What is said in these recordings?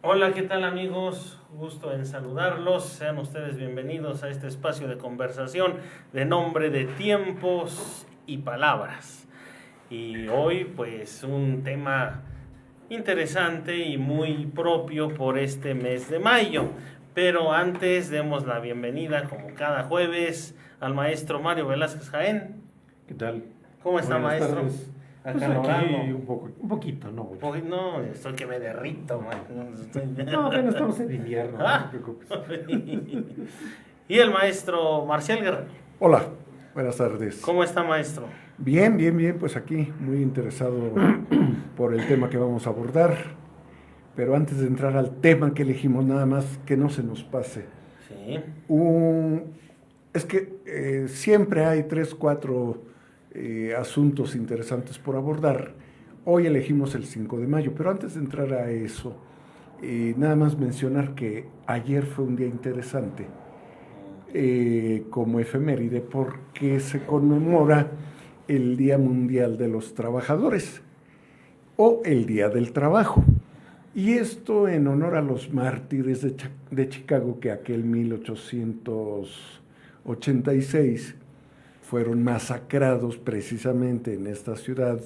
Hola, ¿qué tal amigos? Gusto en saludarlos. Sean ustedes bienvenidos a este espacio de conversación de nombre de tiempos y palabras. Y hoy pues un tema interesante y muy propio por este mes de mayo. Pero antes demos la bienvenida como cada jueves al maestro Mario Velázquez Jaén. ¿Qué tal? ¿Cómo está, Buenas maestro? tardes. Pues Acalorado. aquí un poquito, no mucho. No, estoy que me derrito, man. No, apenas estamos en invierno, no te preocupes. Y el maestro Marcial Guerrero. Hola, buenas tardes. ¿Cómo está, maestro? Bien, pues aquí muy interesado por el tema que vamos a abordar, pero antes de entrar al tema que elegimos, nada más que no se nos pase. Sí. Es que siempre hay 3, 4 asuntos interesantes por abordar. Hoy elegimos el 5 de mayo, pero antes de entrar a eso, nada más mencionar que ayer fue un día interesante. Como efeméride porque se conmemora el Día Mundial de los Trabajadores o el Día del Trabajo. Y esto en honor a los mártires de Chicago que aquel 1886 fueron masacrados precisamente en esta ciudad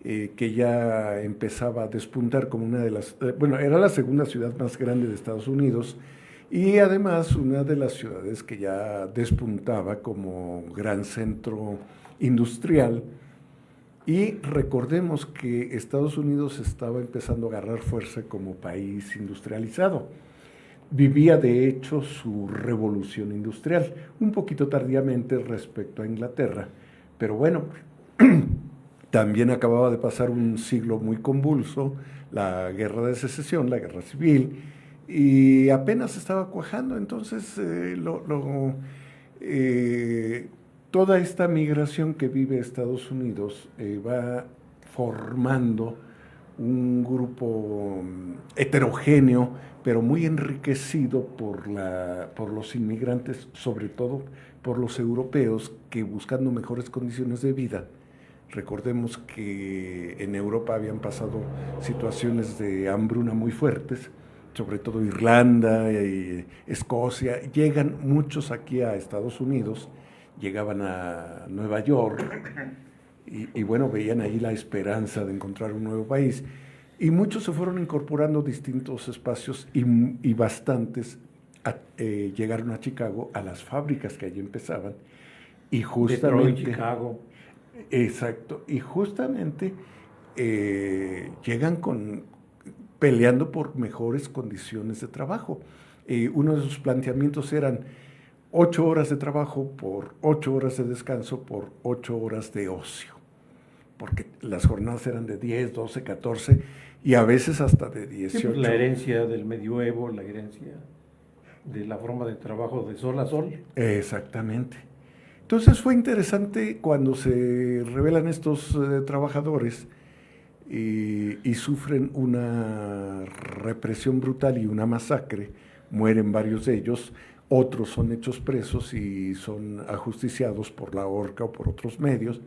que ya empezaba a despuntar como una de las, era la segunda ciudad más grande de Estados Unidos y además una de las ciudades que ya despuntaba como gran centro industrial. Y recordemos que Estados Unidos estaba empezando a agarrar fuerza como país industrializado. Vivía de hecho su revolución industrial, un poquito tardíamente respecto a Inglaterra, pero bueno, también acababa de pasar un siglo muy convulso, la guerra de secesión, la guerra civil, y apenas estaba cuajando. Entonces toda esta migración que vive Estados Unidos va formando un grupo heterogéneo, pero muy enriquecido por los inmigrantes, sobre todo por los europeos, que buscando mejores condiciones de vida. Recordemos que en Europa habían pasado situaciones de hambruna muy fuertes, sobre todo Irlanda y Escocia. Llegan muchos aquí a Estados Unidos, llegaban a Nueva York y bueno, veían ahí la esperanza de encontrar un nuevo país. Y muchos se fueron incorporando a distintos espacios y bastantes llegaron a Chicago, a las fábricas que allí empezaban. Y justamente... Detroit, Chicago. Exacto. Y justamente llegan peleando por mejores condiciones de trabajo. Uno de sus planteamientos eran 8 horas de trabajo por 8 horas de descanso por 8 horas de ocio, porque las jornadas eran de 10, 12, 14 y a veces hasta de 18. Sí, pues la herencia del medioevo, la herencia de la forma de trabajo de sol a sol. Exactamente. Entonces fue interesante cuando se revelan estos trabajadores y sufren una represión brutal y una masacre. Mueren varios de ellos, otros son hechos presos y son ajusticiados por la horca o por otros medios.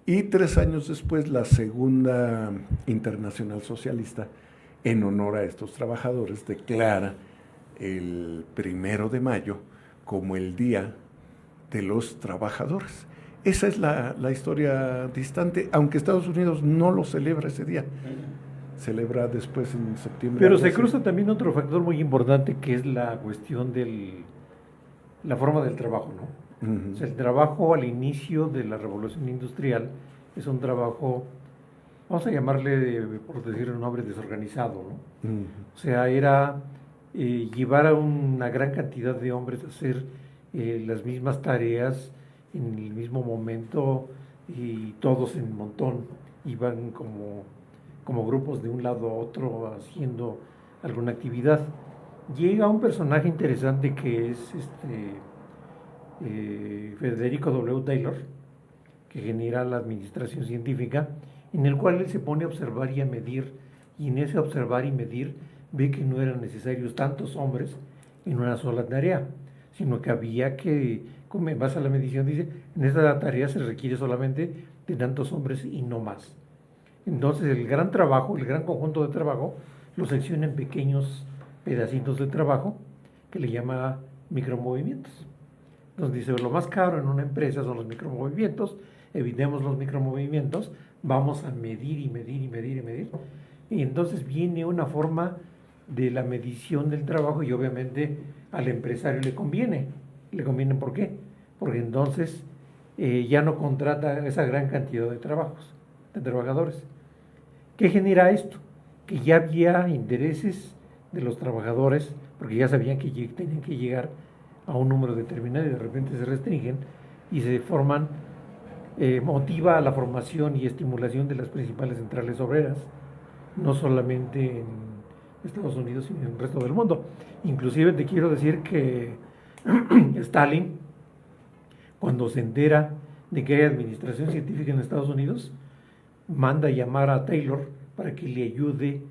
Y 3 años después, la Segunda Internacional Socialista, en honor a estos trabajadores, declara el 1 de mayo como el Día de los Trabajadores. Esa es la historia distante, aunque Estados Unidos no lo celebra ese día. Celebra después en septiembre. Pero se cruza también otro factor muy importante, que es la cuestión de la forma del trabajo, ¿no? Uh-huh. O sea, el trabajo al inicio de la revolución industrial es un trabajo, vamos a llamarle, por decir un nombre, desorganizado, ¿no? Uh-huh. O sea, era llevar a una gran cantidad de hombres a hacer las mismas tareas en el mismo momento y todos en montón, iban como grupos de un lado a otro haciendo alguna actividad. Llega un personaje interesante que es Federico W. Taylor, que genera la administración científica, en el cual él se pone a observar y a medir, y en ese observar y medir ve que no eran necesarios tantos hombres en una sola tarea, sino que había que, como en base a la medición dice, en esta tarea se requiere solamente de tantos hombres y no más. Entonces el gran trabajo, el gran conjunto de trabajo, lo secciona en pequeños pedacitos de trabajo que le llama micromovimientos. Entonces dice, lo más caro en una empresa son los micromovimientos, evitemos los micromovimientos, vamos a medir y medir y medir y medir. Y entonces viene una forma de la medición del trabajo y obviamente al empresario le conviene. ¿Le conviene por qué? Porque entonces ya no contrata esa gran cantidad de trabajadores. ¿Qué genera esto? Que ya había intereses de los trabajadores, porque ya sabían que tenían que llegar a un número determinado y de repente se restringen y se forman, motiva a la formación y estimulación de las principales centrales obreras, no solamente en Estados Unidos, sino en el resto del mundo. Inclusive te quiero decir que Stalin, cuando se entera de que hay administración científica en Estados Unidos, manda llamar a Taylor para que le ayude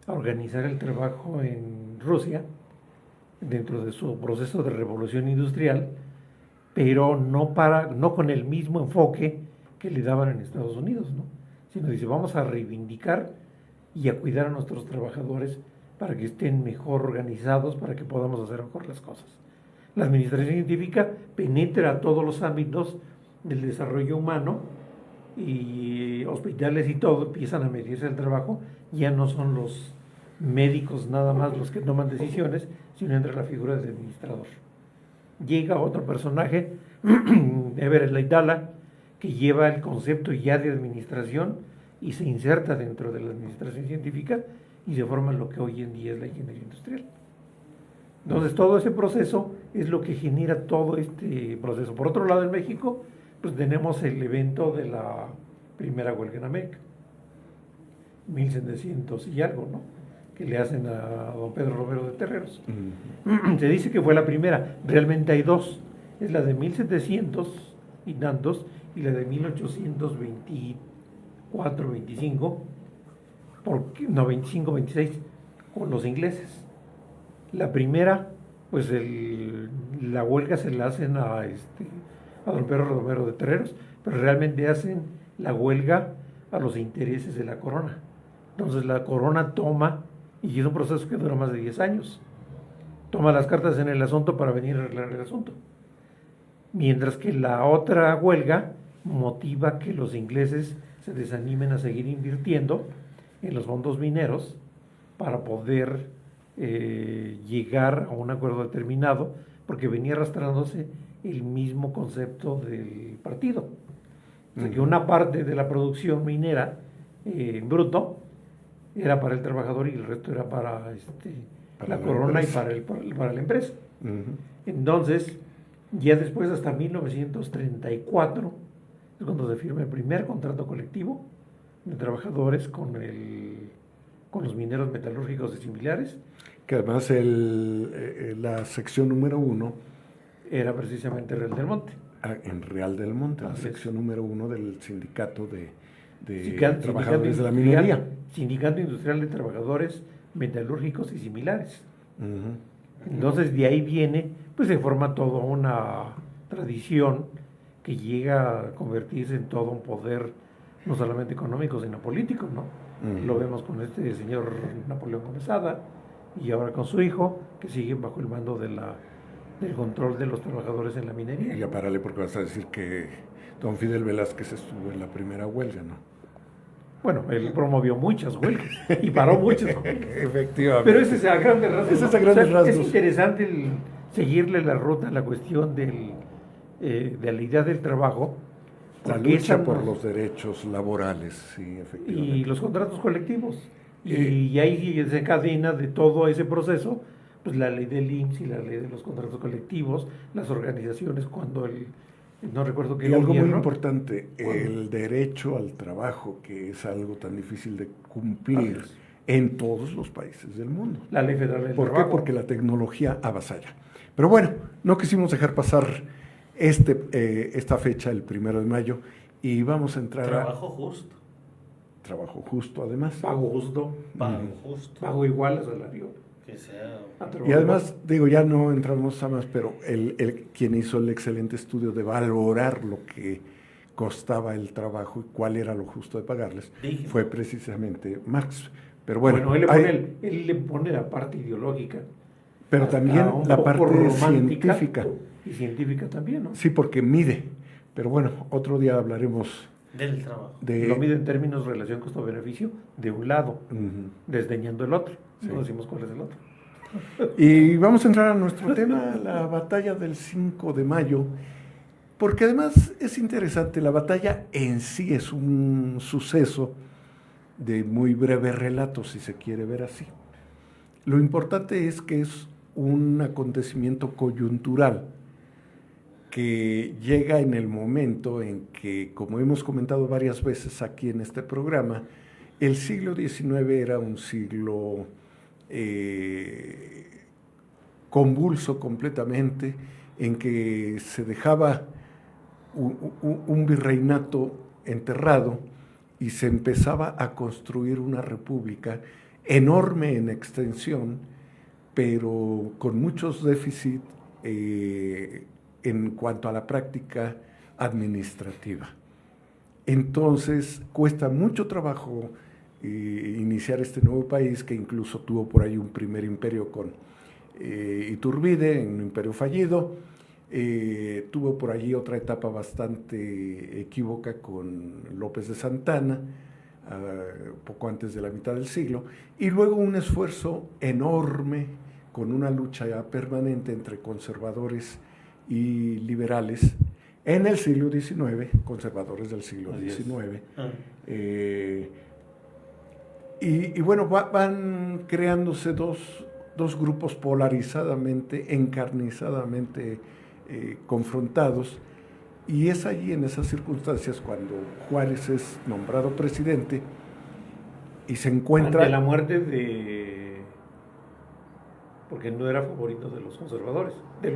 a organizar el trabajo en Rusia dentro de su proceso de revolución industrial, pero no con el mismo enfoque que le daban en Estados Unidos, ¿no? Sino dice, vamos a reivindicar y a cuidar a nuestros trabajadores para que estén mejor organizados, para que podamos hacer mejor las cosas. La administración científica penetra todos los ámbitos del desarrollo humano y hospitales y todo empiezan a medirse el trabajo, ya no son los médicos nada más los que toman decisiones, sino entra la figura del administrador. Llega otro personaje, Everett Laidala, que lleva el concepto ya de administración y se inserta dentro de la administración científica y se forma lo que hoy en día es la ingeniería industrial. Entonces todo ese proceso es lo que genera todo este proceso. Por otro lado, en México, pues tenemos el evento de la primera huelga en América, 1700 y algo, ¿no? Que le hacen a don Pedro Romero de Terreros. Se dice que fue la primera, realmente hay dos, es la de 1700 y tantos y la de 1824, 25, 25, 26, con los ingleses. La primera, pues la huelga se la hacen a don Pedro Romero de Terreros, pero realmente hacen la huelga a los intereses de la corona. Entonces la corona toma, y es un proceso que dura más de 10 años, toma las cartas en el asunto para venir a arreglar el asunto. Mientras que la otra huelga motiva que los ingleses se desanimen a seguir invirtiendo en los fondos mineros para poder llegar a un acuerdo determinado, porque venía arrastrándose el mismo concepto del partido. O sea, que una parte de la producción minera en bruto era para el trabajador y el resto era para la corona y para la empresa. Entonces, ya después, hasta 1934, es cuando se firma el primer contrato colectivo de trabajadores con los mineros metalúrgicos y similares. Que además la sección número 1 era precisamente Real del Monte. En Real del Monte, la sección número 1 del sindicato de trabajadores sindicato de la minería. Sindicato Industrial de Trabajadores Metalúrgicos y Similares. Entonces de ahí viene, pues se forma toda una tradición que llega a convertirse en todo un poder, no solamente económico, sino político, ¿no? Lo vemos con este señor Napoleón Gómez-Ada y ahora con su hijo, que siguen bajo el mando del control de los trabajadores en la minería. Y ya párale, porque vas a decir que don Fidel Velázquez estuvo en la primera huelga, ¿no? Bueno, él promovió muchas huelgas y paró muchas huelgas. Efectivamente. Pero ese es a grandes rasgos. Ese es a grandes rasgos. Es interesante seguirle la ruta a la cuestión de la idea del trabajo. La lucha por los derechos laborales, sí, efectivamente. Y los contratos colectivos. Y ahí desencadena de todo ese proceso, pues la ley del IMSS y la ley de los contratos colectivos, las organizaciones cuando no recuerdo qué. Y algo muy importante, el derecho al trabajo, que es algo tan difícil de cumplir en todos los países del mundo. La ley federal del trabajo. ¿Por qué? Porque la tecnología avasalla. Pero bueno, no quisimos dejar pasar esta fecha, el 1 de mayo, y vamos a entrar Trabajo justo. Trabajo justo, además. Pago justo. Pago igual a salario. Que sea. Y además, digo, ya no entramos a más, pero quien hizo el excelente estudio de valorar lo que costaba el trabajo y cuál era lo justo de pagarles, fue precisamente Marx. Pero bueno, él le pone la parte ideológica. Pero también la parte científica. Y científica también, ¿no? Sí, porque mide. Pero bueno, otro día hablaremos del trabajo. Lo mide en términos de relación costo-beneficio de un lado, desdeñando el otro. Sí. No decimos cuál es el otro. Y vamos a entrar a nuestro tema, la batalla del 5 de mayo, porque además es interesante, la batalla en sí es un suceso de muy breve relato, si se quiere ver así. Lo importante es que es un acontecimiento coyuntural que llega en el momento en que, como hemos comentado varias veces aquí en este programa, el siglo XIX era un siglo convulso completamente, en que se dejaba un virreinato enterrado y se empezaba a construir una república enorme en extensión, pero con muchos déficits en cuanto a la práctica administrativa. Entonces cuesta mucho trabajo iniciar este nuevo país, que incluso tuvo por ahí un primer imperio con Iturbide, un imperio fallido. Tuvo por allí otra etapa bastante equívoca con López de Santana, poco antes de la mitad del siglo, y luego un esfuerzo enorme con una lucha ya permanente entre conservadores y liberales en el siglo XIX, conservadores del siglo XIX. Y bueno, van creándose dos grupos polarizadamente, encarnizadamente confrontados, y es allí en esas circunstancias cuando Juárez es nombrado presidente y se encuentra... Ante la muerte porque no era favorito de los conservadores, de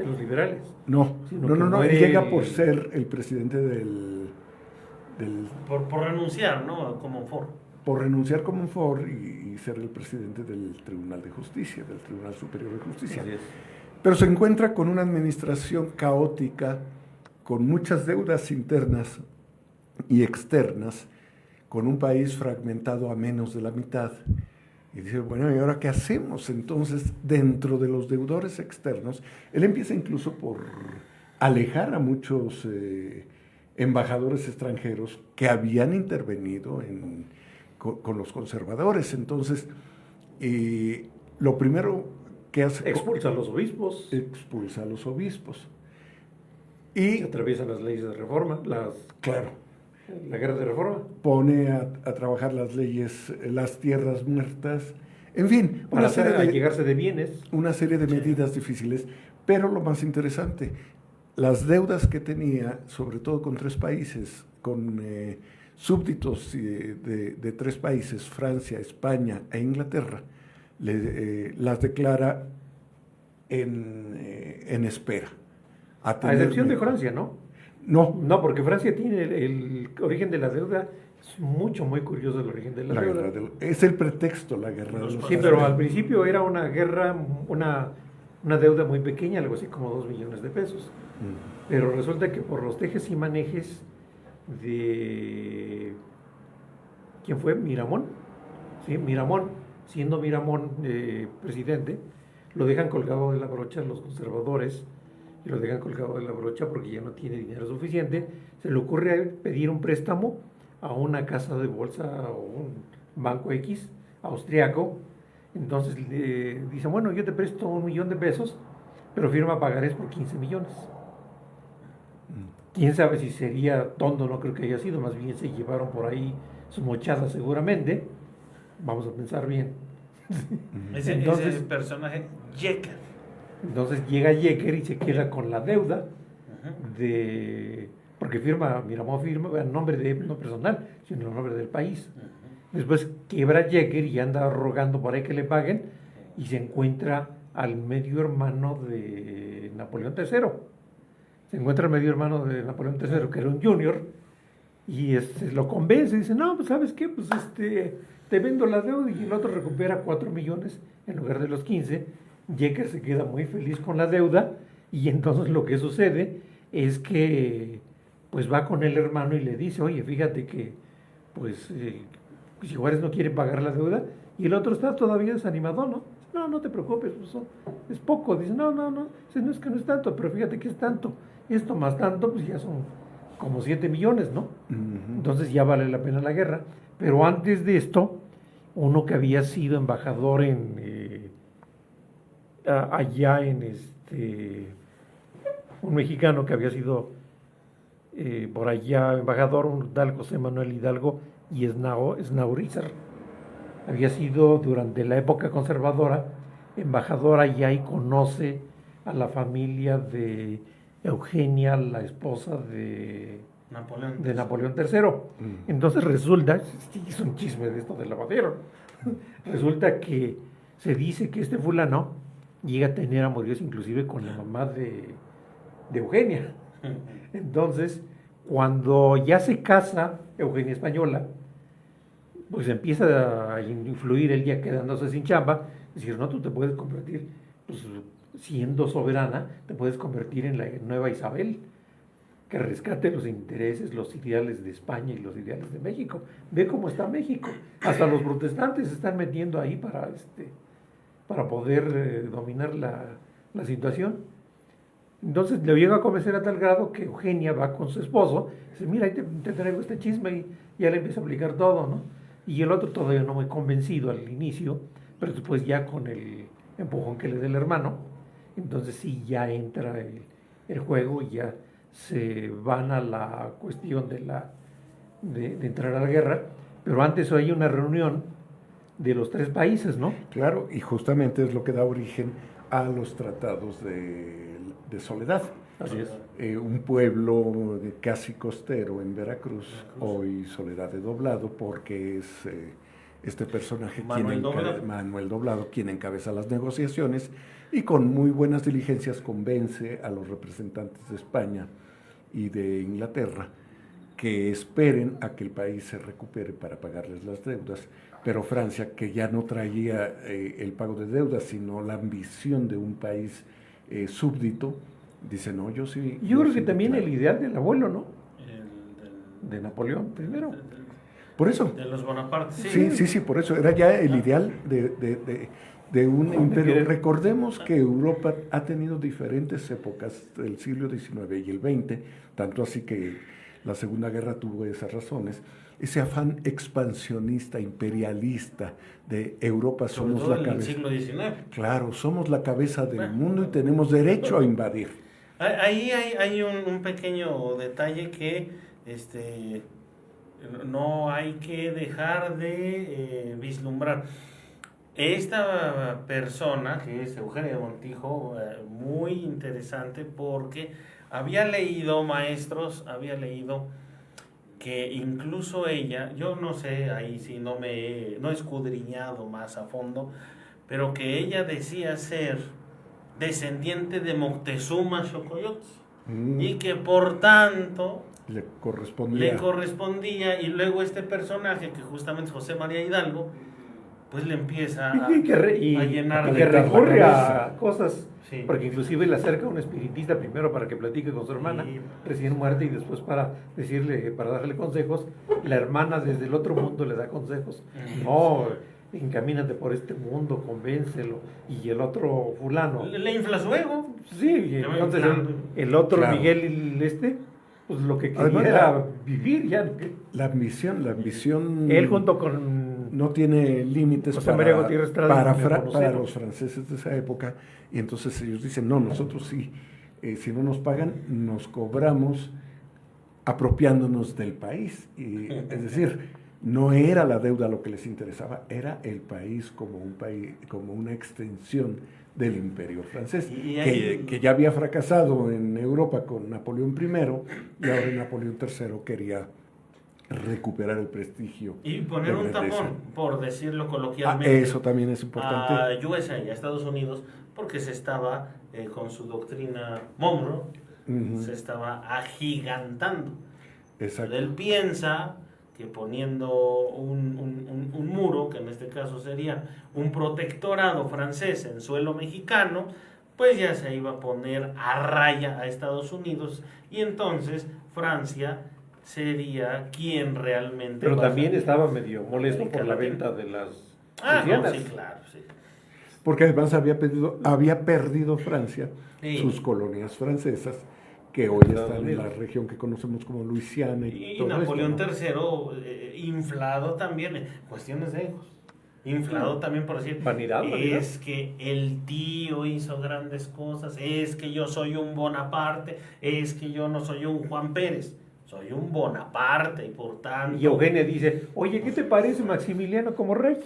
los liberales. No, llega por ser el presidente del por renunciar, ¿no? Como Ford. Por renunciar como Ford y ser el presidente del Tribunal de Justicia, del Tribunal Superior de Justicia. Pero se encuentra con una administración caótica, con muchas deudas internas y externas, con un país fragmentado a menos de la mitad. Y dice, bueno, ¿y ahora qué hacemos? Entonces, dentro de los deudores externos, él empieza incluso por alejar a muchos embajadores extranjeros que habían intervenido con los conservadores. Entonces, lo primero que hace... Expulsa a los obispos. Expulsa a los obispos. Y atraviesa las leyes de reforma, claro. La guerra de reforma. Pone a trabajar las leyes, las tierras muertas, en fin, para llegarse de bienes. Una serie de medidas difíciles, pero lo más interesante, las deudas que tenía, sobre todo con tres países, con súbditos de tres países, Francia, España e Inglaterra, las declara en espera. A excepción de Francia, ¿no? No, porque Francia tiene el origen de la deuda, es muy curioso el origen de la deuda. Es el pretexto, la guerra de los Sí, pero al principio era una guerra, una deuda muy pequeña, algo así como 2 millones de pesos. Pero resulta que por los tejes y manejes de... ¿Quién fue? Miramón. Sí, Miramón, siendo Miramón presidente, lo dejan colgado de la brocha los conservadores, y lo dejan colgado de la brocha porque ya no tiene dinero suficiente. Se le ocurre pedir un préstamo a una casa de bolsa o un banco X austriaco. Entonces dice, bueno, yo te presto 1 millón de pesos, pero firma pagarés por 15 millones. Quién sabe si sería tonto, no creo que haya sido, más bien se llevaron por ahí su mochada seguramente. Vamos a pensar bien. Ese personaje, Jekyll. Entonces llega Jekyll y se queda con la deuda porque Miramón firma en nombre de él, no personal, sino en nombre del país. Después quiebra Jekyll y anda rogando por ahí que le paguen, y se encuentra al medio hermano de Napoleón III. Se encuentra al medio hermano de Napoleón III, que era un junior, y lo convence y dice, no, pues ¿sabes qué? Pues te vendo la deuda, y el otro recupera 4 millones en lugar de los 15. Jekyll se queda muy feliz con la deuda, y entonces lo que sucede es que pues va con el hermano y le dice, oye, fíjate que pues si Juárez no quiere pagar la deuda, y el otro está todavía desanimado, ¿no? No, no te preocupes, pues es poco. Dice, no, dice, no es que no es tanto, pero fíjate que es tanto. Esto más tanto, pues ya son como 7 millones, ¿no? Entonces ya vale la pena la guerra. Pero antes de esto, uno que había sido embajador allá en un mexicano que había sido por allá embajador, un tal José Manuel Hidalgo y Snaurizar, había sido durante la época conservadora embajador allá y conoce a la familia de Eugenia, la esposa de Napoleón III. Entonces resulta, es un chisme de esto del lavadero, resulta que se dice que este fulano llega a tener amoríos inclusive con la mamá de Eugenia. Entonces, cuando ya se casa Eugenia Española, pues empieza a influir él ya quedándose sin chamba, decir, no, tú te puedes convertir, pues siendo soberana, te puedes convertir en la nueva Isabel, que rescate los intereses, los ideales de España y los ideales de México. Ve cómo está México. Hasta los protestantes se están metiendo ahí para poder dominar la situación. Entonces le llega a convencer a tal grado que Eugenia va con su esposo, dice, mira, ahí te traigo este chisme, y ya le empieza a aplicar todo, ¿no? Y el otro todavía no muy convencido al inicio, pero después ya con el empujón que le dé el hermano, entonces sí ya entra el juego y ya se van a la cuestión de entrar a la guerra, pero antes hay una reunión de los 3 países, ¿no? Claro, y justamente es lo que da origen a los tratados de Soledad. Así es. Un pueblo casi costero en Veracruz, hoy Soledad de Doblado, porque es este personaje Manuel Doblado quien encabeza las negociaciones y con muy buenas diligencias convence a los representantes de España y de Inglaterra que esperen a que el país se recupere para pagarles las deudas, pero Francia, que ya no traía el pago de deudas, sino la ambición de un país súbdito, dice, no, yo sí... Yo creo que también el ideal del abuelo, ¿no? De Napoleón primero. Por eso. De los Bonaparte, sí, por eso. Era ya el ideal de un imperio. Recordemos que Europa ha tenido diferentes épocas, el siglo XIX y el XX, tanto así que la Segunda Guerra tuvo esas razones, ese afán expansionista, imperialista de Europa, somos la cabeza. En el siglo XIX. Claro, somos la cabeza del mundo y tenemos derecho a invadir. Ahí hay un pequeño detalle que no hay que dejar de vislumbrar. Esta persona, que es Eugenia de Montijo, muy interesante porque había leído que incluso ella, yo no sé, ahí sí no he escudriñado más a fondo, pero que ella decía ser descendiente de Moctezuma Xocoyotzin y que por tanto le correspondía, y luego este personaje que justamente es José María Hidalgo pues le empieza a llenar que recurre a cosas, sí. Porque inclusive le acerca a un espiritista primero para que platique con su hermana, sí, recién muerta, y después para darle consejos. La hermana desde el otro mundo le da consejos. No, encamínate por este mundo, convéncelo. Y el otro fulano le infla su ego. Sí, y entonces el otro, claro. Miguel, pues lo que quería era vivir ya. La ambición. Él junto con no tiene límites para los franceses de esa época, y entonces ellos dicen, no, nosotros sí, si no nos pagan, nos cobramos apropiándonos del país. Es decir, no era la deuda lo que les interesaba, era el país como una extensión del imperio francés, que ya había fracasado en Europa con Napoleón I, y ahora Napoleón III quería recuperar el prestigio y poner un tapón, por decirlo coloquialmente, eso también es importante, a USA, a Estados Unidos, porque se estaba con su doctrina Monroe, se estaba agigantando. Exacto. Él piensa que poniendo un muro, que en este caso sería un protectorado francés en suelo mexicano, pues ya se iba a poner a raya a Estados Unidos, y entonces Francia sería quien realmente... Pero va a también salir. estaba medio molesto América por la Latina. venta de las No, persianas. sí, claro, sí. Porque además había perdido Francia Sí. sus colonias francesas, que hoy Estados están en la Unidos. región que conocemos como Luisiana y Y todo Napoleón esto, ¿no? III, inflado también, cuestiones de egos. Inflado también por decir, Vanidad. es que el tío hizo grandes cosas, es que yo soy un Bonaparte, es que yo no soy un Juan Pérez, soy un Bonaparte y por tanto... Y Eugenia dice, oye, ¿qué te parece Maximiliano como rey?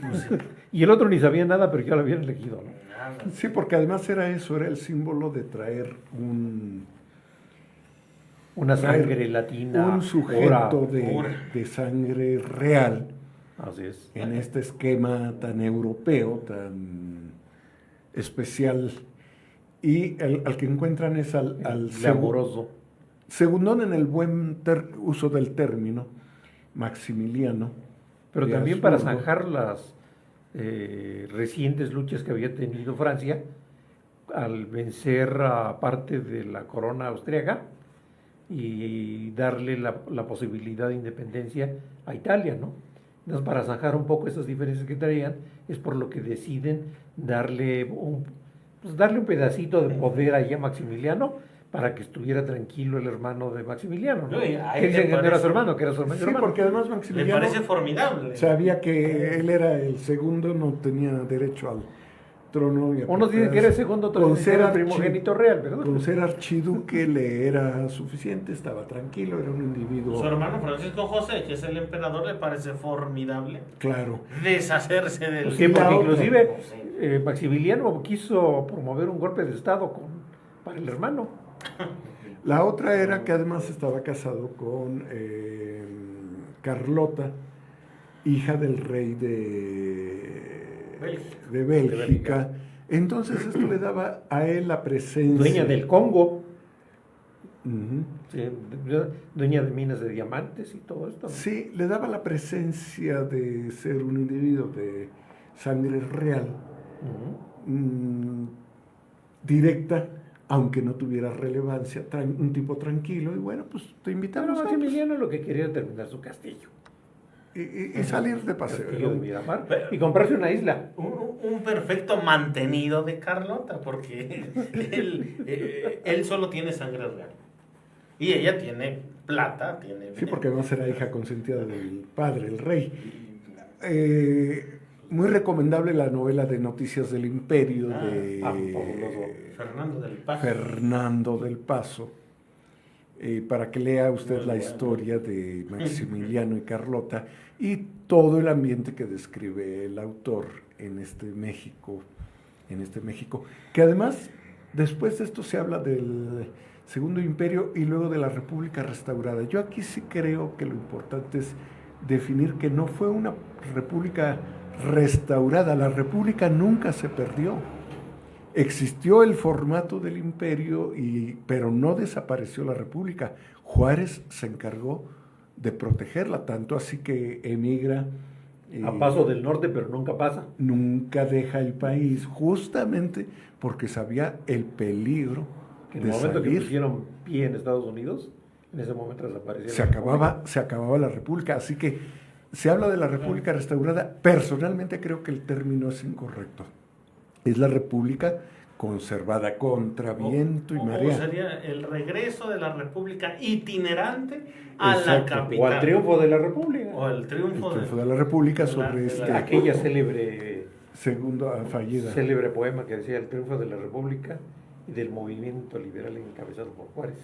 Pues, sí, Y el otro ni sabía nada, pero ya lo habían elegido, ¿no? nada. Sí, porque además era eso, era el símbolo de traer Una traer sangre latina, un sujeto pura. de sangre real Así es. en este esquema tan europeo, tan especial, y al que encuentran es al Glamoroso. segundón en el buen uso del término, Maximiliano. Pero de también para Habsburgo. zanjar las recientes luchas que había tenido Francia al vencer a parte de la corona austriaca y darle la posibilidad de independencia a Italia, ¿no? Entonces, para zanjar un poco esas diferencias que traían, es por lo que deciden darle un pedacito de poder ahí a Maximiliano para que estuviera tranquilo el hermano de Maximiliano, ¿no? Uy, ahí Que dicen te que no era parece- su hermano, que era su Sí, hermano. porque además Me Maximiliano parece formidable. sabía que él era el segundo, no tenía derecho al trono. Y Unos dicen que era el segundo, otros con dicen que ser era el primogénito real, ¿verdad? Con ser archiduque le era suficiente, estaba tranquilo, era un individuo Su hermano Francisco José, que es el emperador, le parece formidable claro. deshacerse del... Pues sí, porque La otra, inclusive pues sí. Maximiliano quiso promover un golpe de estado para el hermano. La otra era que además estaba casado con Carlota, hija del rey de Bélgica. Entonces esto le daba a él la presencia. Dueña del Congo, Ujú. sí, dueña de minas de diamantes y todo esto, ¿no? Sí, le daba la presencia de ser un individuo de sangre real, Ujú. directa, aunque no tuviera relevancia, un tipo tranquilo, y bueno, pues te Pero invitamos a Maximiliano lo que quería era terminar su castillo. y salir de paseo. Castillo de Miramar, y comprarse una isla. Un perfecto mantenido de Carlota, porque él solo tiene sangre real. Y ella tiene plata, tiene... Sí, porque además era hija consentida del padre, el rey. Muy recomendable la novela de Noticias del Imperio de fabuloso. Fernando del Paso. Fernando del Paso, para que lea usted Muy la bueno. historia de Maximiliano y Carlota y todo el ambiente que describe el autor en este México, que además después de esto se habla del Segundo Imperio y luego de la República restaurada. Yo aquí sí creo que lo importante es definir que no fue una república restaurada, la república nunca se perdió. Existió el formato del imperio, pero no desapareció la república. Juárez se encargó de protegerla, tanto así que emigra. A paso del norte, pero nunca pasa. Nunca deja el país, justamente porque sabía el peligro Que en el de momento que salir. pusieron pie en Estados Unidos, en ese momento desapareció. Se acababa la república, así que se habla de la república restaurada. Personalmente creo que el término es incorrecto. Es la república conservada contra viento y marea. O sería el regreso de la república itinerante a la Exacto. capital. O al triunfo de la República. O el El triunfo, triunfo de la república de la- sobre de la- este Aquella célebre fallida. poema que decía el triunfo de la República y del movimiento liberal encabezado por Juárez.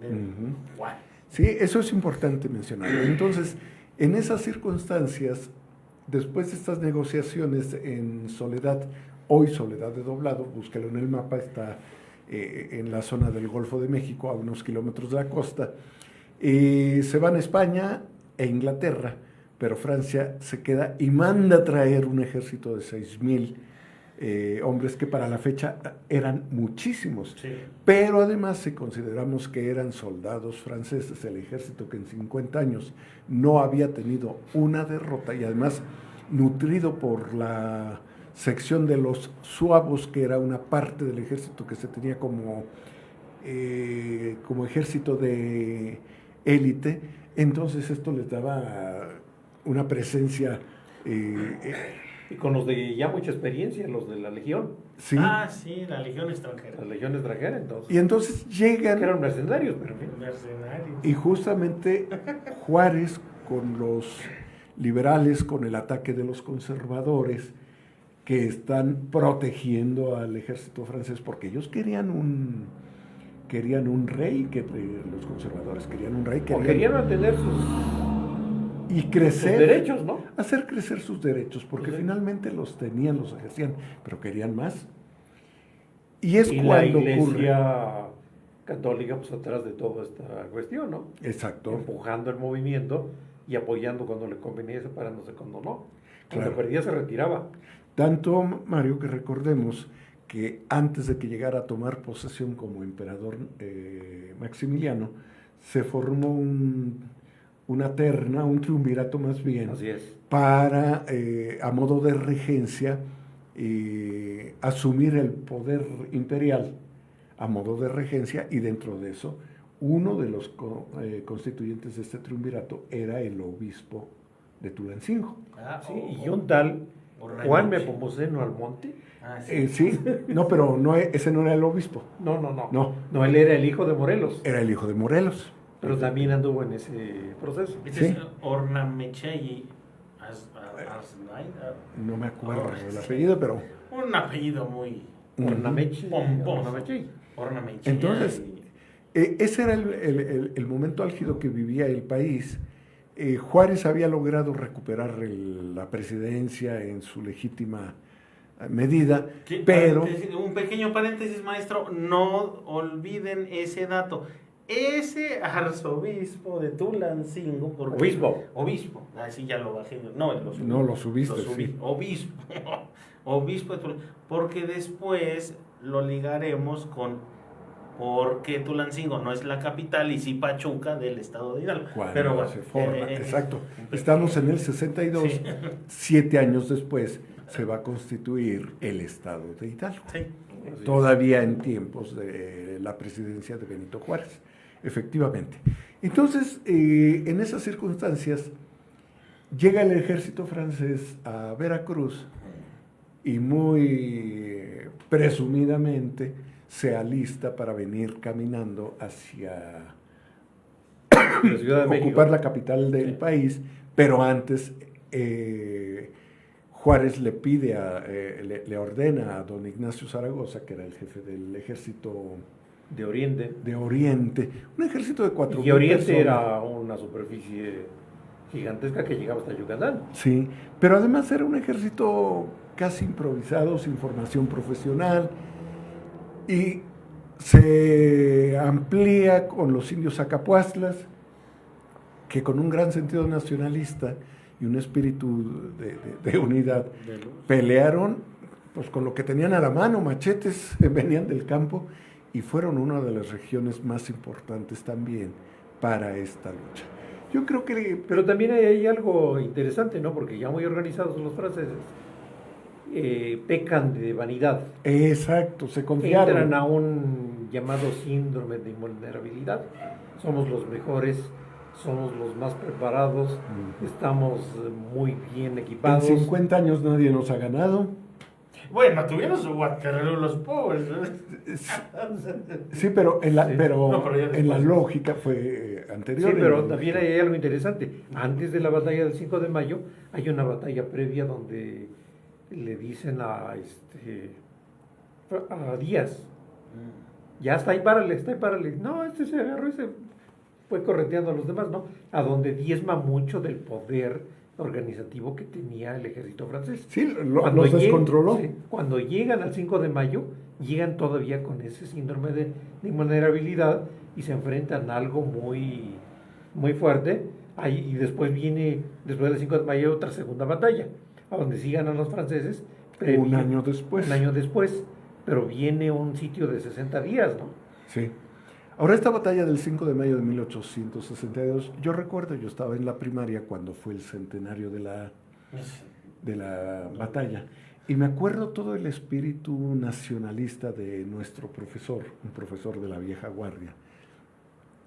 Ujú. Guau. Sí, eso es importante mencionarlo. Entonces, en esas circunstancias, después de estas negociaciones en Soledad, hoy Soledad de Doblado, búsquelo en el mapa, está en la zona del Golfo de México, a unos kilómetros de la costa, se van a España e Inglaterra, pero Francia se queda y manda a traer un ejército de 6,000 hombres que para la fecha eran muchísimos. Sí. Pero además, si consideramos que eran soldados franceses, el ejército que en 50 años no había tenido una derrota y además nutrido por la sección de los suavos, que era una parte del ejército que se tenía como ejército de élite, entonces esto les daba una presencia. Y con los de ya mucha experiencia, los de la Legión. Sí. Ah, sí, la Legión extranjera. La Legión extranjera, entonces. Y entonces llegan. Que eran mercenarios, pero en fin. Mercenarios. Y justamente Juárez con los liberales, con el ataque de los conservadores, que están protegiendo al ejército francés, porque ellos querían un rey, que los conservadores querían un rey. Querían mantener sus derechos, ¿no? Hacer crecer sus derechos, porque finalmente los tenían, los ejercían, pero querían más. Y es cuando la Iglesia ocurre. Católica, pues atrás de toda esta cuestión, ¿no? Exacto. Empujando el movimiento y apoyando cuando le convenía, separándose cuando no. Cuando Claro. perdía se retiraba. Tanto, Mario, que recordemos que antes de que llegara a tomar posesión como emperador Maximiliano, se formó una terna, un triunvirato más bien, Así es. para, a modo de regencia, asumir el poder imperial a modo de regencia, y dentro de eso, uno de los constituyentes de este triunvirato era el obispo de Tulancingo. Ah, Sí, y un tal Orrey Juan Meche. Nepomuceno Almonte. Ah, sí. Sí, no, pero no, ese no era el obispo, No, él era el hijo de Morelos, era el hijo de Morelos. pero también anduvo en ese proceso. Este Sí. es Ornamechei Arsnay. No me acuerdo del apellido, pero Un apellido muy Ornameche. pomposo. Ornameche. Ornamechei. entonces ese era el momento álgido que vivía el país. Juárez había logrado recuperar la presidencia en su legítima medida, Sí, pero un pequeño paréntesis, maestro, no olviden ese dato. Ese arzobispo de Tulancingo, porque obispo, así ya lo bajé, no lo subiste, sí. obispo, obispo de Tulancingo, porque después lo ligaremos con porque Tulancingo no es la capital y sí Pachuca del estado de Hidalgo. cuando Pero bueno, se forma, exacto. un Estamos en el 62, Sí. 7 años después se va a constituir el estado de Hidalgo. Sí. Todavía en tiempos de la presidencia de Benito Juárez, efectivamente. Entonces, en esas circunstancias, llega el ejército francés a Veracruz y muy presumidamente se alista para venir caminando hacia La Ciudad de México. ocupar la capital del país, pero antes Juárez le pide, le ordena a don Ignacio Zaragoza, que era el jefe del ejército De Oriente. de Oriente, un ejército de 4,000 Y Oriente personas. era una superficie gigantesca que llegaba hasta Yucatán. Sí, pero además era un ejército casi improvisado, sin formación profesional, y se amplía con los indios Acapuastlas, que con un gran sentido nacionalista y un espíritu de unidad pelearon pues con lo que tenían a la mano, machetes, venían del campo, y fueron una de las regiones más importantes también para esta lucha. Yo creo que... Pero también hay algo interesante, ¿no? Porque ya muy organizados los franceses pecan de vanidad. Exacto, se confiaron. Entran a un llamado síndrome de invulnerabilidad. Somos los mejores, somos los más preparados, estamos muy bien En equipados. 50 años nadie nos ha ganado. Bueno, tuvieron su Waterloo los pobres. Sí, pero en la, Sí. pero No, pero ya después. en la lógica fue anterior. Sí, pero también hay algo interesante. Antes de la batalla del 5 de mayo, hay una batalla previa donde le dicen a Díaz, ya está ahí, párale. No, se agarró y se fue correteando a los demás, ¿no? A donde diezma mucho del poder organizativo que tenía el ejército francés. Sí, Cuando los descontroló. sí, cuando llegan al 5 de mayo, llegan todavía con ese síndrome de invulnerabilidad y se enfrentan a algo muy, muy fuerte. Y después viene, después del 5 de mayo, otra segunda batalla, a donde sí ganan los franceses. Un año después. Un año después, pero viene un sitio de 60 días, ¿no? Sí. Ahora, esta batalla del 5 de mayo de 1862, yo recuerdo, yo estaba en la primaria cuando fue el centenario de la batalla, y me acuerdo todo el espíritu nacionalista de nuestro profesor, un profesor de la vieja guardia,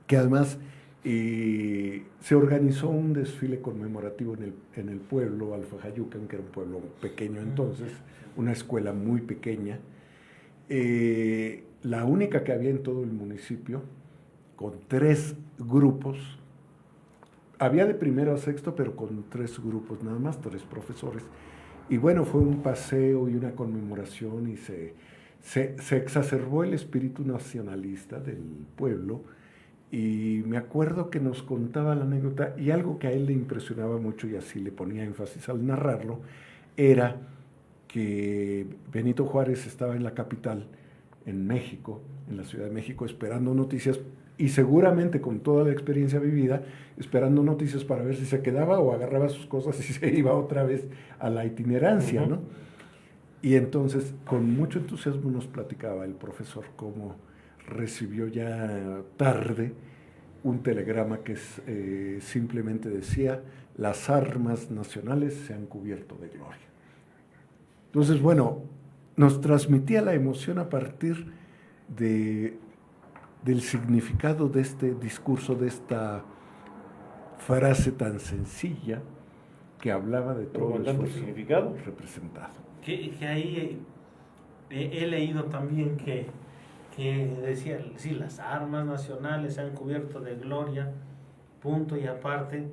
que además y se organizó un desfile conmemorativo en el pueblo, Alfajayucan, que era un pueblo pequeño entonces, una escuela muy pequeña, la única que había en todo el municipio, con 3 grupos. Había de primero a sexto, pero con 3 grupos, nada más 3 profesores. Y bueno, fue un paseo y una conmemoración y se exacerbó el espíritu nacionalista del pueblo. Y me acuerdo que nos contaba la anécdota, y algo que a él le impresionaba mucho, y así le ponía énfasis al narrarlo, era que Benito Juárez estaba en la capital, en México, en la Ciudad de México, esperando noticias, y seguramente con toda la experiencia vivida, esperando noticias para ver si se quedaba o agarraba sus cosas y se iba otra vez a la itinerancia, ¿no? Y entonces, con mucho entusiasmo nos platicaba el profesor cómo recibió ya tarde un telegrama que simplemente decía: las armas nacionales se han cubierto de gloria. Entonces, bueno, nos transmitía la emoción a partir del significado de este discurso, de esta frase tan sencilla que hablaba de todo el esfuerzo significado representado. Que ahí he leído también que decía, sí, las armas nacionales se han cubierto de gloria, punto y aparte.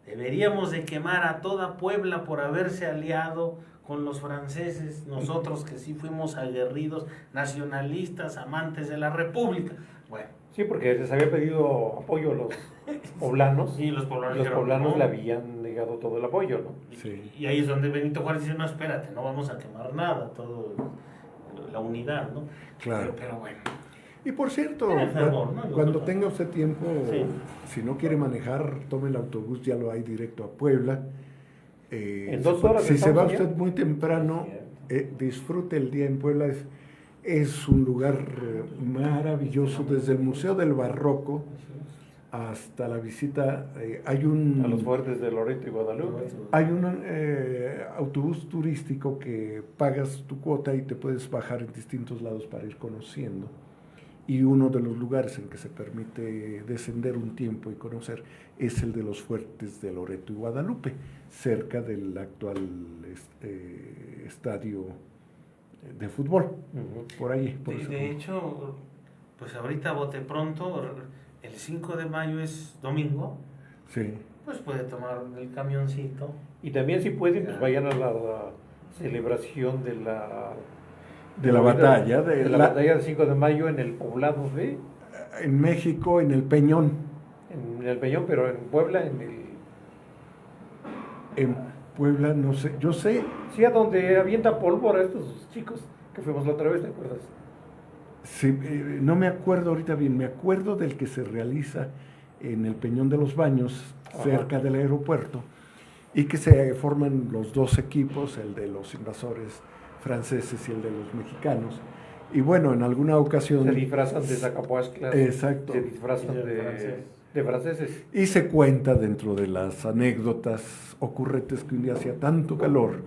Deberíamos de quemar a toda Puebla por haberse aliado con los franceses, nosotros que sí fuimos aguerridos, nacionalistas, amantes de la República. Bueno. Sí, porque les había pedido apoyo a los poblanos. Y los poblanos, no, le habían negado todo el apoyo, ¿no? Sí. Y ahí es donde Benito Juárez dice: no, espérate, no vamos a quemar nada, todo la unidad, ¿no? Claro. Pero bueno. Y por cierto, favor, ¿no? cuando tenga usted tiempo, sí, si no quiere manejar, tome el autobús, ya lo hay directo a Puebla. En 2 horas. Si se va usted muy temprano, disfrute el día en Puebla. Es un lugar maravilloso, desde el Museo del Barroco hasta la visita. A los fuertes de Loreto y Guadalupe. Hay un autobús turístico que pagas tu cuota y te puedes bajar en distintos lados para ir conociendo. Y uno de los lugares en que se permite descender un tiempo y conocer es el de los fuertes de Loreto y Guadalupe, cerca del actual estadio de fútbol, por ahí. De hecho, pues ahorita bote pronto, el 5 de mayo es domingo, sí, pues puede tomar el camioncito. Y también, si pueden, pues vayan a la celebración de la batalla. De la batalla del 5 de mayo en el poblado de... En México, en el Peñón. En el Peñón, pero en Puebla, En Puebla, no sé, yo sé... Sí, a donde avienta pólvora estos chicos que fuimos la otra vez, ¿te acuerdas? Sí, no me acuerdo ahorita bien, me acuerdo del que se realiza en el Peñón de los Baños, cerca del aeropuerto, y que se forman los 2 equipos, el de los invasores franceses y el de los mexicanos. Y bueno, en alguna ocasión... Se disfrazan de Zacapuascla. Exacto. Se disfrazan de franceses. Y se cuenta dentro de las anécdotas ocurrentes que un día hacía tanto calor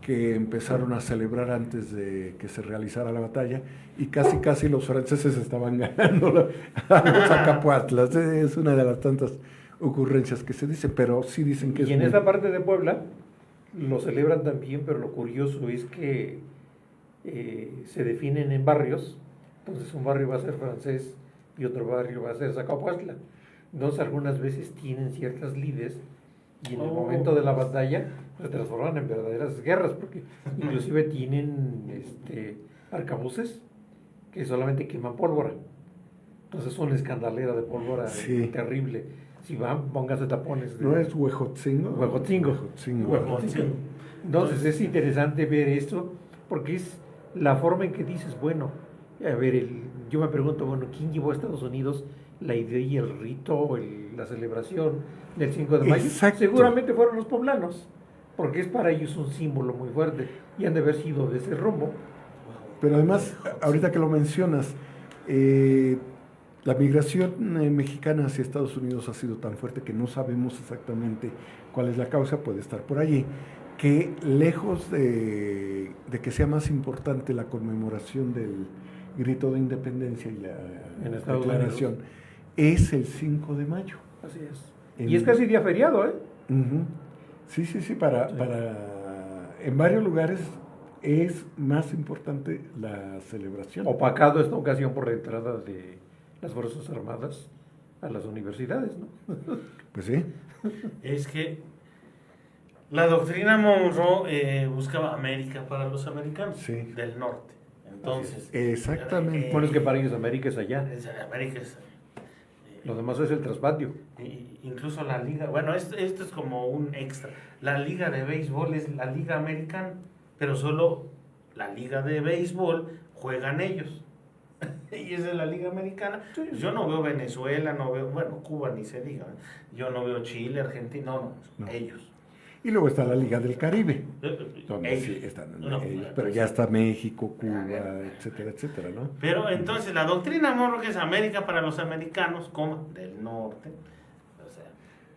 que empezaron a celebrar antes de que se realizara la batalla y casi los franceses estaban ganando a los Zacapuatlas. Es una de las tantas ocurrencias que se dicen, pero sí dicen que y en esta parte de Puebla lo celebran también, pero lo curioso es que se definen en barrios. Entonces un barrio va a ser francés y otro barrio va a ser Zacapuatla. Entonces algunas veces tienen ciertas lides y en el momento de la batalla se transforman en verdaderas guerras, porque inclusive tienen arcabuces que solamente queman pólvora. Entonces es una escandalera de pólvora terrible. Si van, pónganse tapones. ¿No es Huejotzingo? Huejotzingo. Entonces es interesante ver esto, porque es la forma en que dices, bueno, a ver, yo me pregunto, bueno, ¿quién llevó a Estados Unidos la idea y el rito, la celebración del 5 de mayo? Exacto. Seguramente fueron los poblanos, porque es para ellos un símbolo muy fuerte y han de haber sido de ese rumbo. Pero además, ahorita que lo mencionas, la migración mexicana hacia Estados Unidos ha sido tan fuerte que no sabemos exactamente cuál es la causa, puede estar por allí, que lejos de que sea más importante la conmemoración del grito de independencia y la declaración, es el 5 de mayo. Así es. Y es casi día feriado, ¿eh? Uh-huh. Sí, para en varios lugares es más importante la celebración. Opacado esta ocasión por la entrada de las Fuerzas Armadas a las universidades, ¿no? Pues sí. Es que la doctrina Monroe buscaba América para los americanos del norte. Entonces, exactamente. Bueno, es que para ellos América es allá. América es, Lo demás es el traspatio. Incluso la liga, bueno, esto es como un extra. La liga de béisbol es la liga americana, pero solo la liga de béisbol juegan ellos. Y esa es la liga americana. Yo no veo Venezuela, no veo, bueno, Cuba ni se diga. Yo no veo Chile, Argentina, no. Ellos. Y luego está la Liga del Caribe, donde ellos. sí están ellos, pero ya está México, Cuba, etcétera, etcétera, ¿no? Pero entonces la doctrina Monroe, que es América para los americanos, como del norte, o sea,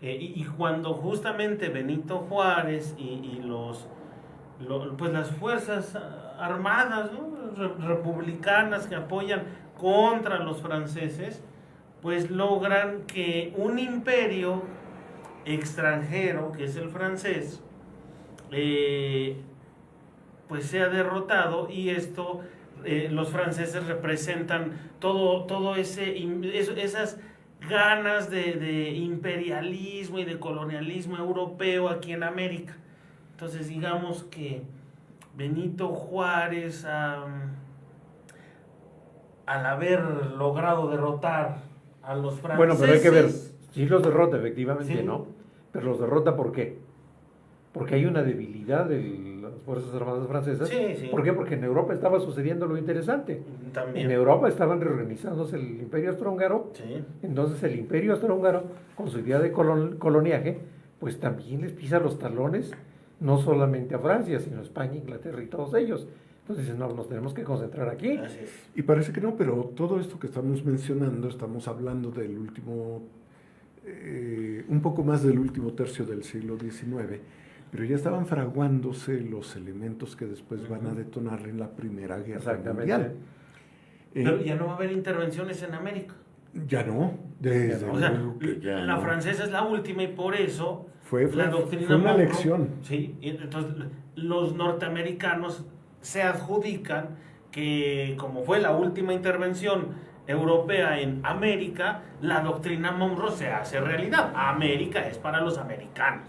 y cuando justamente Benito Juárez y pues las fuerzas armadas, ¿no? Republicanas que apoyan contra los franceses, pues logran que un imperio extranjero, que es el francés, pues sea derrotado, y esto, los franceses representan todo esas ganas de imperialismo y de colonialismo europeo aquí en América. Entonces digamos que Benito Juárez, al haber logrado derrotar a los franceses... Bueno, pero hay que ver, sí los derrota efectivamente, sí, ¿no? Pero los derrota ¿por qué? Porque hay una debilidad de las Fuerzas Armadas francesas. Sí. ¿Por qué? Porque en Europa estaba sucediendo lo interesante. También. En Europa estaban reorganizándose el Imperio Austrohúngaro. Sí. Entonces el Imperio Austrohúngaro, con su idea de coloniaje, pues también les pisa los talones, no solamente a Francia, sino a España, Inglaterra y todos ellos. Entonces dicen, no, nos tenemos que concentrar aquí. Y parece que no, pero todo esto que estamos mencionando, estamos hablando del último, un poco más del último tercio del siglo XIX, pero ya estaban fraguándose los elementos que después van a detonar en la Primera Guerra Mundial. Pero ya no va a haber intervenciones en América. Ya no, desde luego que ya la francesa es la última, y por eso fue la doctrina fue una Monroe, lección. Sí, y entonces los norteamericanos se adjudican que, como fue la última intervención europea en América, la doctrina Monroe se hace realidad. América es para los americanos.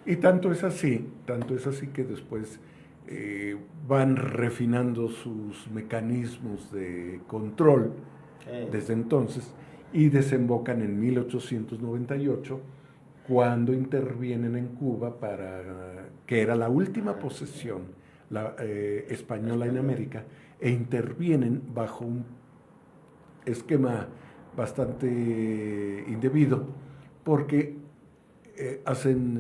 Y tanto es así que después van refinando sus mecanismos de control desde entonces, y desembocan en 1898, cuando intervienen en Cuba, que era la última posesión española en América, e intervienen bajo un esquema bastante indebido, porque hacen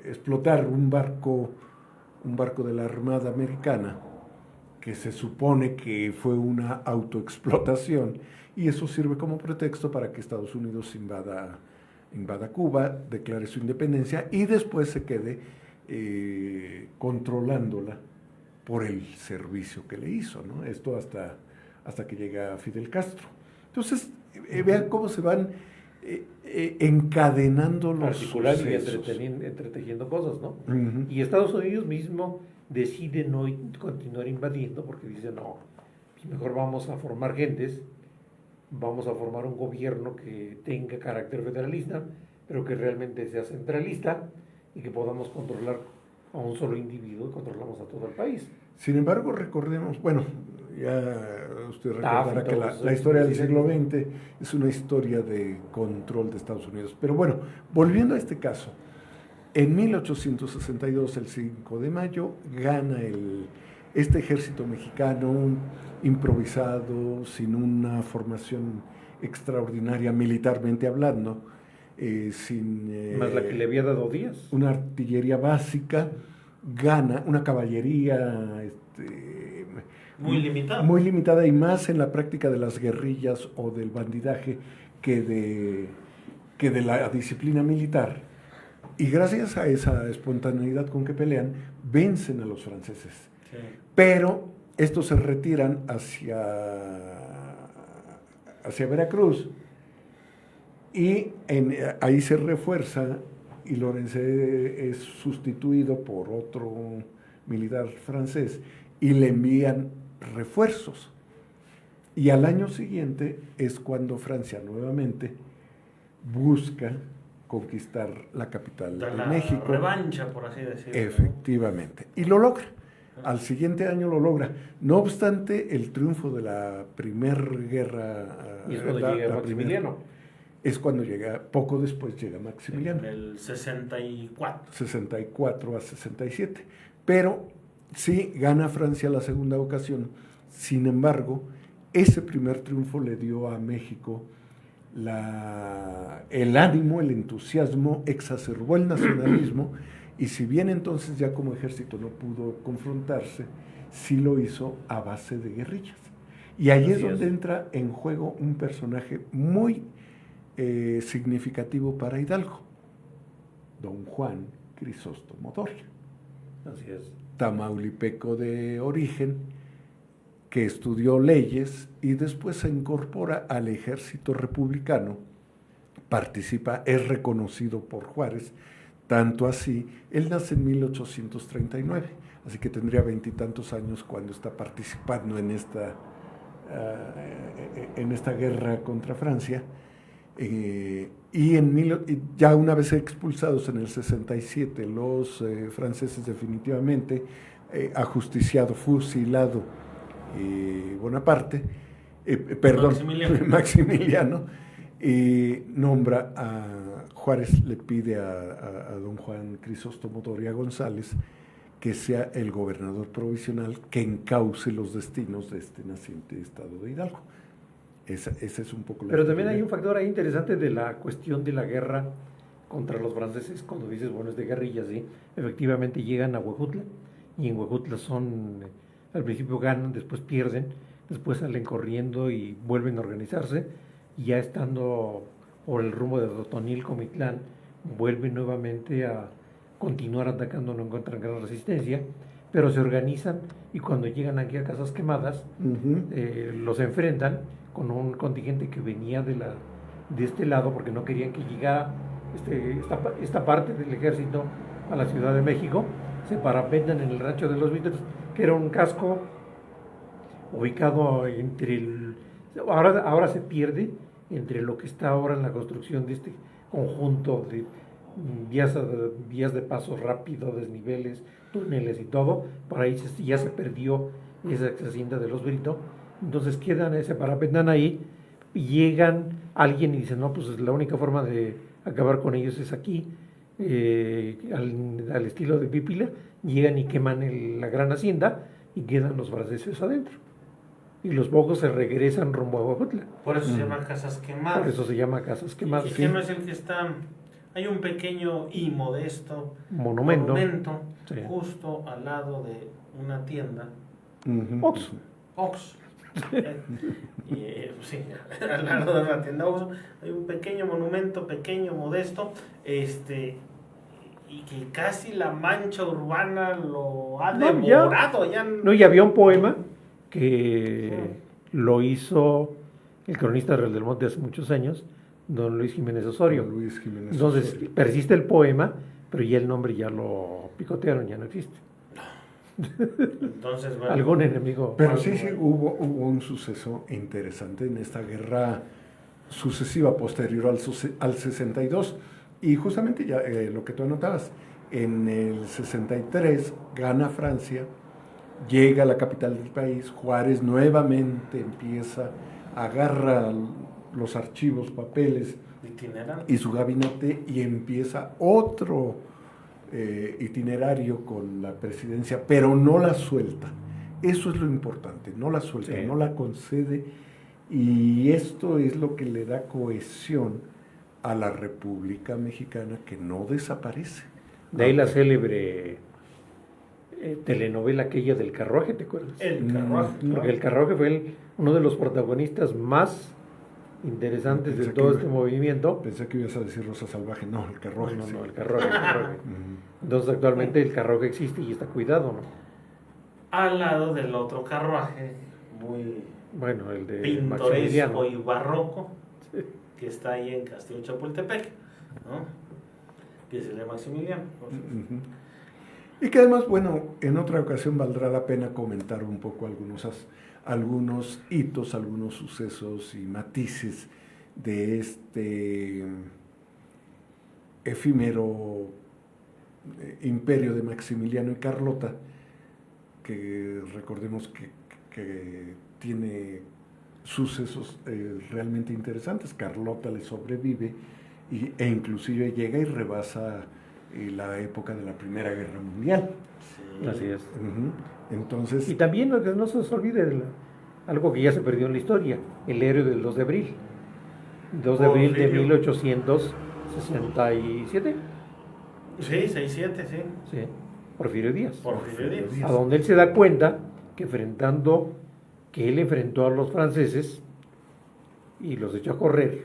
explotar un barco de la Armada Americana, que se supone que fue una autoexplotación, y eso sirve como pretexto para que Estados Unidos invada Cuba, declare su independencia y después se quede controlándola por el servicio que le hizo, ¿no? Esto hasta que llega Fidel Castro. Entonces, vean cómo se van encadenando los sucesos. Y entretejiendo cosas, ¿no? Uh-huh. Y Estados Unidos mismo decide no continuar invadiendo, porque dice, no, mejor vamos a formar gentes, vamos a formar un gobierno que tenga carácter federalista, pero que realmente sea centralista, y que podamos controlar a un solo individuo, y controlamos a todo el país. Sin embargo, recordemos, bueno, ya usted recordará que la historia del siglo XX es una historia de control de Estados Unidos. Pero bueno, volviendo a este caso, en 1862, el 5 de mayo, gana este ejército mexicano improvisado, sin una formación extraordinaria militarmente hablando, más la que le había dado Díaz. Una artillería básica, gana una caballería muy limitada, y más en la práctica de las guerrillas o del bandidaje que de la disciplina militar. Y gracias a esa espontaneidad con que pelean, vencen a los franceses. Sí. Pero estos se retiran hacia Veracruz, ahí se refuerza y Lorenzé es sustituido por otro militar francés y le envían refuerzos. Y al año siguiente es cuando Francia nuevamente busca conquistar la capital de México. Revancha, por así decirlo. Efectivamente. Y lo logra. Al siguiente año lo logra. No obstante, el triunfo de la primera guerra... Y es cuando llega Maximiliano. Es cuando llega, poco después llega Maximiliano. En el 64. 64 a 67. Pero sí gana Francia la segunda ocasión. Sin embargo, ese primer triunfo le dio a México el ánimo, el entusiasmo, exacerbó el nacionalismo, y si bien entonces ya como ejército no pudo confrontarse, sí lo hizo a base de guerrillas. Y ahí es donde entra en juego un personaje muy significativo para Hidalgo, don Juan Crisóstomo Doria. Así es. Tamaulipeco de origen, que estudió leyes y después se incorpora al ejército republicano, participa, es reconocido por Juárez, tanto así, él nace en 1839, así que tendría 20 y tantos años cuando está participando en esta guerra contra Francia, y ya una vez expulsados en el 67 los franceses definitivamente, ajusticiado, fusilado Bonaparte, Maximiliano, nombra a Juárez, le pide a don Juan Crisóstomo Doria González que sea el gobernador provisional que encauce los destinos de este naciente estado de Hidalgo. Esa es un poco la... Pero también hay un factor ahí interesante de la cuestión de la guerra contra los franceses, cuando dices, bueno, es de guerrillas, ¿sí? Efectivamente llegan a Huejutla, y en Huejutla al principio ganan, después pierden, después salen corriendo y vuelven a organizarse, y ya estando por el rumbo de Totonil, Comitlán, vuelven nuevamente a continuar atacando, no encuentran gran resistencia, pero se organizan, y cuando llegan aquí a Casas Quemadas, los enfrentan con un contingente que venía de este lado, porque no querían que llegara esta parte del ejército a la Ciudad de México. Se parapetan en el Rancho de los Víteres, que era un casco ubicado ahora se pierde entre lo que está ahora en la construcción de este conjunto de vías de paso rápido, desniveles, túneles y todo. Por ahí ya se perdió esa hacienda de los Brito. Entonces se parapetan ahí, y llegan alguien y dice, no, pues la única forma de acabar con ellos es aquí, al estilo de Pípila. Llegan y queman la gran hacienda, y quedan los franceses adentro, y los pocos se regresan rumbo a Huejutla. Por eso se llama Casas Quemadas. Por eso se llama Casas Quemadas. ¿Y quién no es el que está? Hay un pequeño y modesto monumento sí, justo al lado de una tienda. Ox. Sí, al lado de una tienda Oxxo hay un pequeño monumento, pequeño, modesto, y que casi la mancha urbana lo ha devorado. Y había un poema que lo hizo el cronista de Real del Monte hace muchos años, don Luis Jiménez Osorio. Entonces persiste el poema, pero ya el nombre ya lo picotearon, ya no existe. Entonces, bueno, algún enemigo. Pero sí, hubo un suceso interesante en esta guerra sucesiva posterior al 62, y justamente ya lo que tú anotabas, en el 63 gana Francia, llega a la capital del país, Juárez nuevamente agarra los archivos, papeles y su gabinete, y empieza otro itinerario con la presidencia, pero no la suelta. Eso es lo importante, no la suelta, no la concede, y esto es lo que le da cohesión a la República Mexicana, que no desaparece. De ahí la célebre telenovela aquella del Carruaje, ¿te acuerdas? El Carruaje. Porque el Carruaje fue uno de los protagonistas más interesantes de todo este movimiento. Pensé que ibas a decir Rosa Salvaje. No, el Carruaje. No, el Carruaje. Entonces actualmente el Carruaje existe y está cuidado, ¿no? Al lado del otro carruaje, muy el de pintoresco y barroco, que está ahí en Castillo Chapultepec, ¿no? Que es el de Maximiliano. Y que además, bueno, en otra ocasión valdrá la pena comentar un poco algunos hitos, algunos sucesos y matices de este efímero imperio de Maximiliano y Carlota, que recordemos que tiene sucesos realmente interesantes. Carlota le sobrevive e inclusive llega y rebasa la época de la Primera Guerra Mundial. Sí. Así es. Entonces, Y también no se nos olvide algo que ya se perdió en la historia, el héroe del 2 de abril. 2 de abril de 1867. Sí, 67, sí. Sí, Porfirio Díaz. Porfirio Díaz. A donde él se da cuenta que él enfrentó a los franceses y los echó a correr,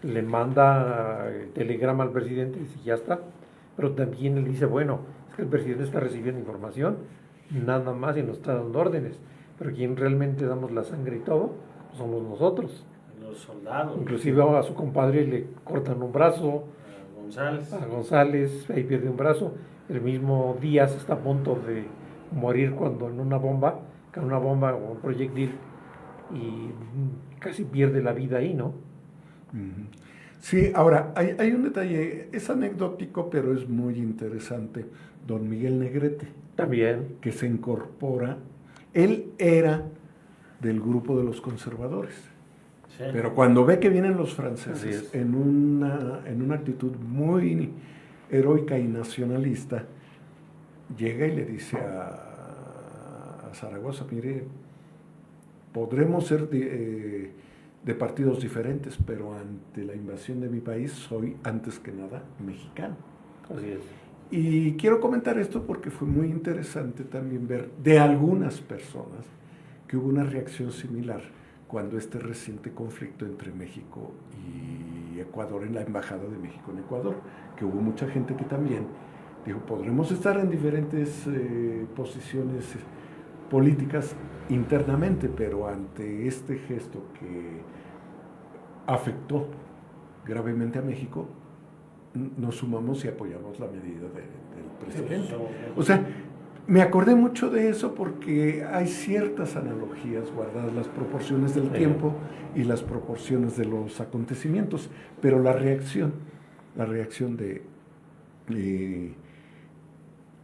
le manda telegrama al presidente y dice, ya está. Pero también él dice, bueno, es que el presidente está recibiendo información, nada más, y nos está dando órdenes. Pero quien realmente damos la sangre y todo, somos nosotros. Los soldados. Inclusive a su compadre le cortan un brazo. A González, ahí pierde un brazo. El mismo Díaz está a punto de morir cuando en una bomba, cae una bomba o un proyectil y casi pierde la vida ahí, ¿no? Sí, ahora, hay un detalle, es anecdótico, pero es muy interesante. Don Miguel Negrete. También. Que se incorpora. Él era del grupo de los conservadores. Sí. Pero cuando ve que vienen los franceses en una actitud muy heroica y nacionalista, llega y le dice a Zaragoza, mire, podremos ser de partidos diferentes, pero ante la invasión de mi país soy antes que nada mexicano. Así es. Y quiero comentar esto porque fue muy interesante también ver de algunas personas que hubo una reacción similar cuando este reciente conflicto entre México y Ecuador, en la Embajada de México en Ecuador, que hubo mucha gente que también dijo, podremos estar en diferentes posiciones políticas internamente, pero ante este gesto que afectó gravemente a México, nos sumamos y apoyamos la medida del presidente. O sea, me acordé mucho de eso porque hay ciertas analogías guardadas, las proporciones del tiempo y las proporciones de los acontecimientos, pero la reacción de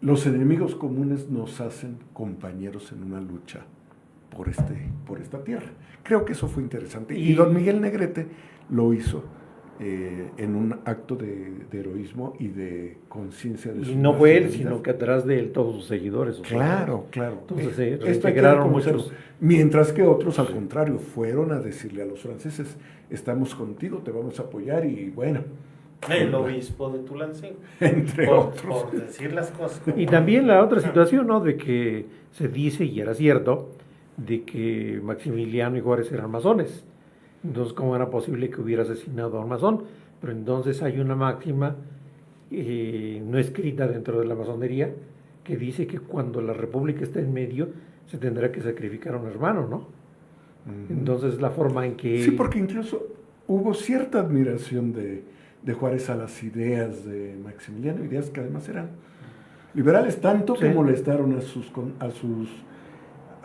los enemigos comunes nos hacen compañeros en una lucha por esta tierra. Creo que eso fue interesante. Y don Miguel Negrete lo hizo en un acto de heroísmo y de conciencia de su nacionalidad. Y no fue él, sino que atrás de él todos sus seguidores. Claro. Entonces se reintegraron muchos. Mientras que otros, al contrario, fueron a decirle a los franceses, estamos contigo, te vamos a apoyar y bueno. El obispo de Tulancingo. Entre otros. Por decir las cosas. Y también la otra situación, ¿no? De que se dice, y era cierto, de que Maximiliano y Juárez eran masones. Entonces, ¿cómo era posible que hubiera asesinado a un masón? Pero entonces hay una máxima no escrita dentro de la masonería que dice que cuando la república está en medio se tendrá que sacrificar a un hermano, ¿no? Entonces la forma en que... Sí, porque incluso hubo cierta admiración de Juárez a las ideas de Maximiliano, ideas que además eran liberales, tanto que molestaron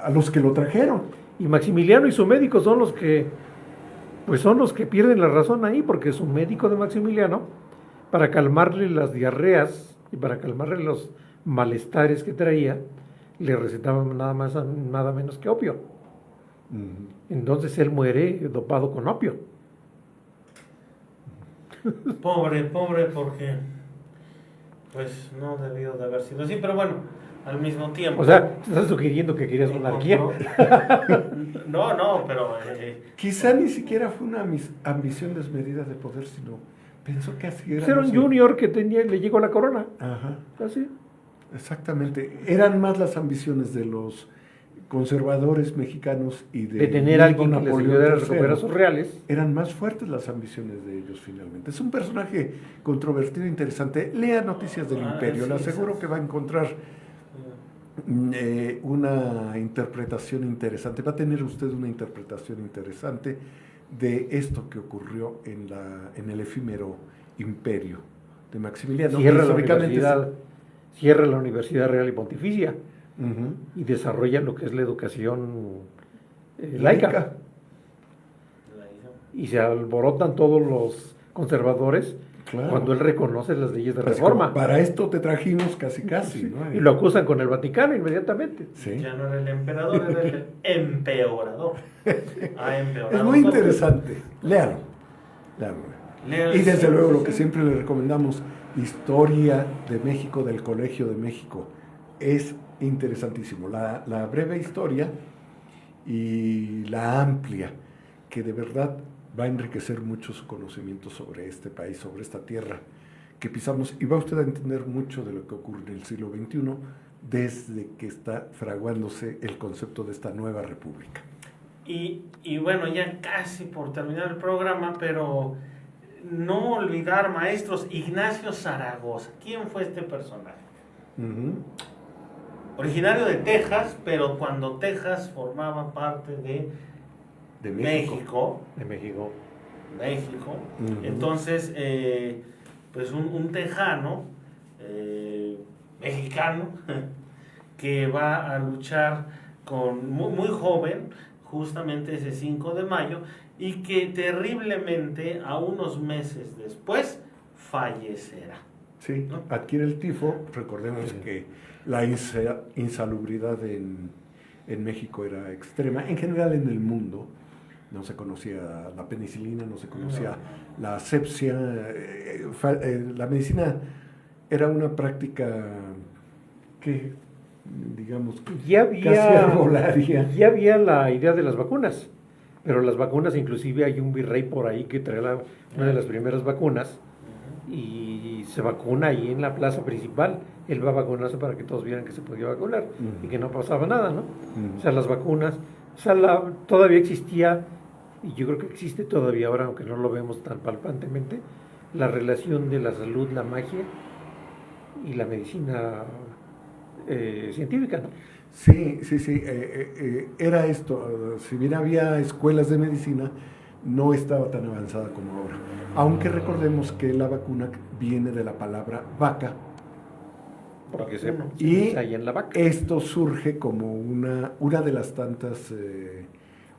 a los que lo trajeron. Y Maximiliano y su médico son los que pierden la razón ahí, porque su médico de Maximiliano, para calmarle las diarreas y para calmarle los malestares que traía, le recetaba nada menos que opio. Entonces él muere dopado con opio. Pobre, porque pues no debió de haber sido así, pero bueno, al mismo tiempo. O sea, ¿estás sugiriendo que querías monarquía? No, pero... Quizá ni siquiera fue una ambición desmedida de poder, sino pensó que así era. Era un junior que le llegó la corona. Ajá. Así. Exactamente. Eran más las ambiciones de los conservadores mexicanos y de tener a alguien que les ayudara a recuperar sus reales. Eran más fuertes las ambiciones de ellos finalmente. Es un personaje controvertido, interesante. Lea Noticias del Imperio, le aseguro que va a encontrar una interpretación interesante. Va a tener usted una interpretación interesante de esto que ocurrió en el efímero imperio de Maximiliano. Cierra la Universidad Real y Pontificia Uh-huh. y desarrolla lo que es la educación laica. Y se alborotan todos los conservadores Claro. cuando él reconoce las leyes de Pues reforma. como para esto te trajimos casi, ¿no? Y lo acusan con el Vaticano inmediatamente. Sí. Ya no era el emperador, era el empeorador. Ha empeorado. Es muy todo. interesante. Léalo. Léalo. Y desde Sí, luego sí, lo que sí. siempre le recomendamos, Historia de México del Colegio de México. Es interesantísimo. La breve historia y la amplia, que de verdad va a enriquecer mucho su conocimiento sobre este país, sobre esta tierra que pisamos, y va usted a entender mucho de lo que ocurre en el siglo XXI desde que está fraguándose el concepto de esta nueva república. Y bueno, ya casi por terminar el programa, pero no olvidar, maestros, Ignacio Zaragoza. ¿Quién fue este personaje? Uh-huh. Originario de Texas, pero cuando Texas formaba parte de México. De México. Uh-huh. Entonces, pues un tejano mexicano que va a luchar muy joven, justamente ese 5 de mayo, y que terriblemente a unos meses después fallecerá. Sí, ¿no? adquiere el tifo. Recordemos que la insalubridad en México era extrema, en general en el mundo. No se conocía la penicilina, no se conocía la asepsia. La medicina era una práctica que, digamos, casi arbolaria. Ya había la idea de las vacunas, pero las vacunas, inclusive hay un virrey por ahí que trae una de las primeras vacunas y se vacuna ahí en la plaza principal. Él va a vacunarse para que todos vieran que se podía vacunar y que no pasaba nada, ¿no? O sea, las vacunas, todavía existía, y yo creo que existe todavía ahora, aunque no lo vemos tan palpantemente, la relación de la salud, la magia y la medicina científica, ¿no? Sí. Era esto. Si bien había escuelas de medicina, no estaba tan avanzada como ahora. Aunque recordemos que la vacuna viene de la palabra vaca. Porque se Y ensaya en la vaca. esto surge como una de las tantas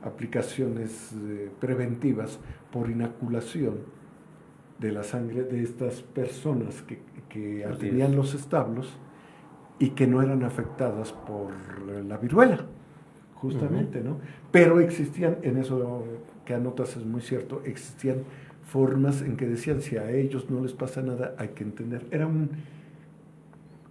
aplicaciones preventivas por inoculación de la sangre de estas personas que atendían los establos y que no eran afectadas por la viruela, justamente, ¿no? Pero existían, en eso que anotas es muy cierto, existían formas en que decían, si a ellos no les pasa nada, hay que entender. Era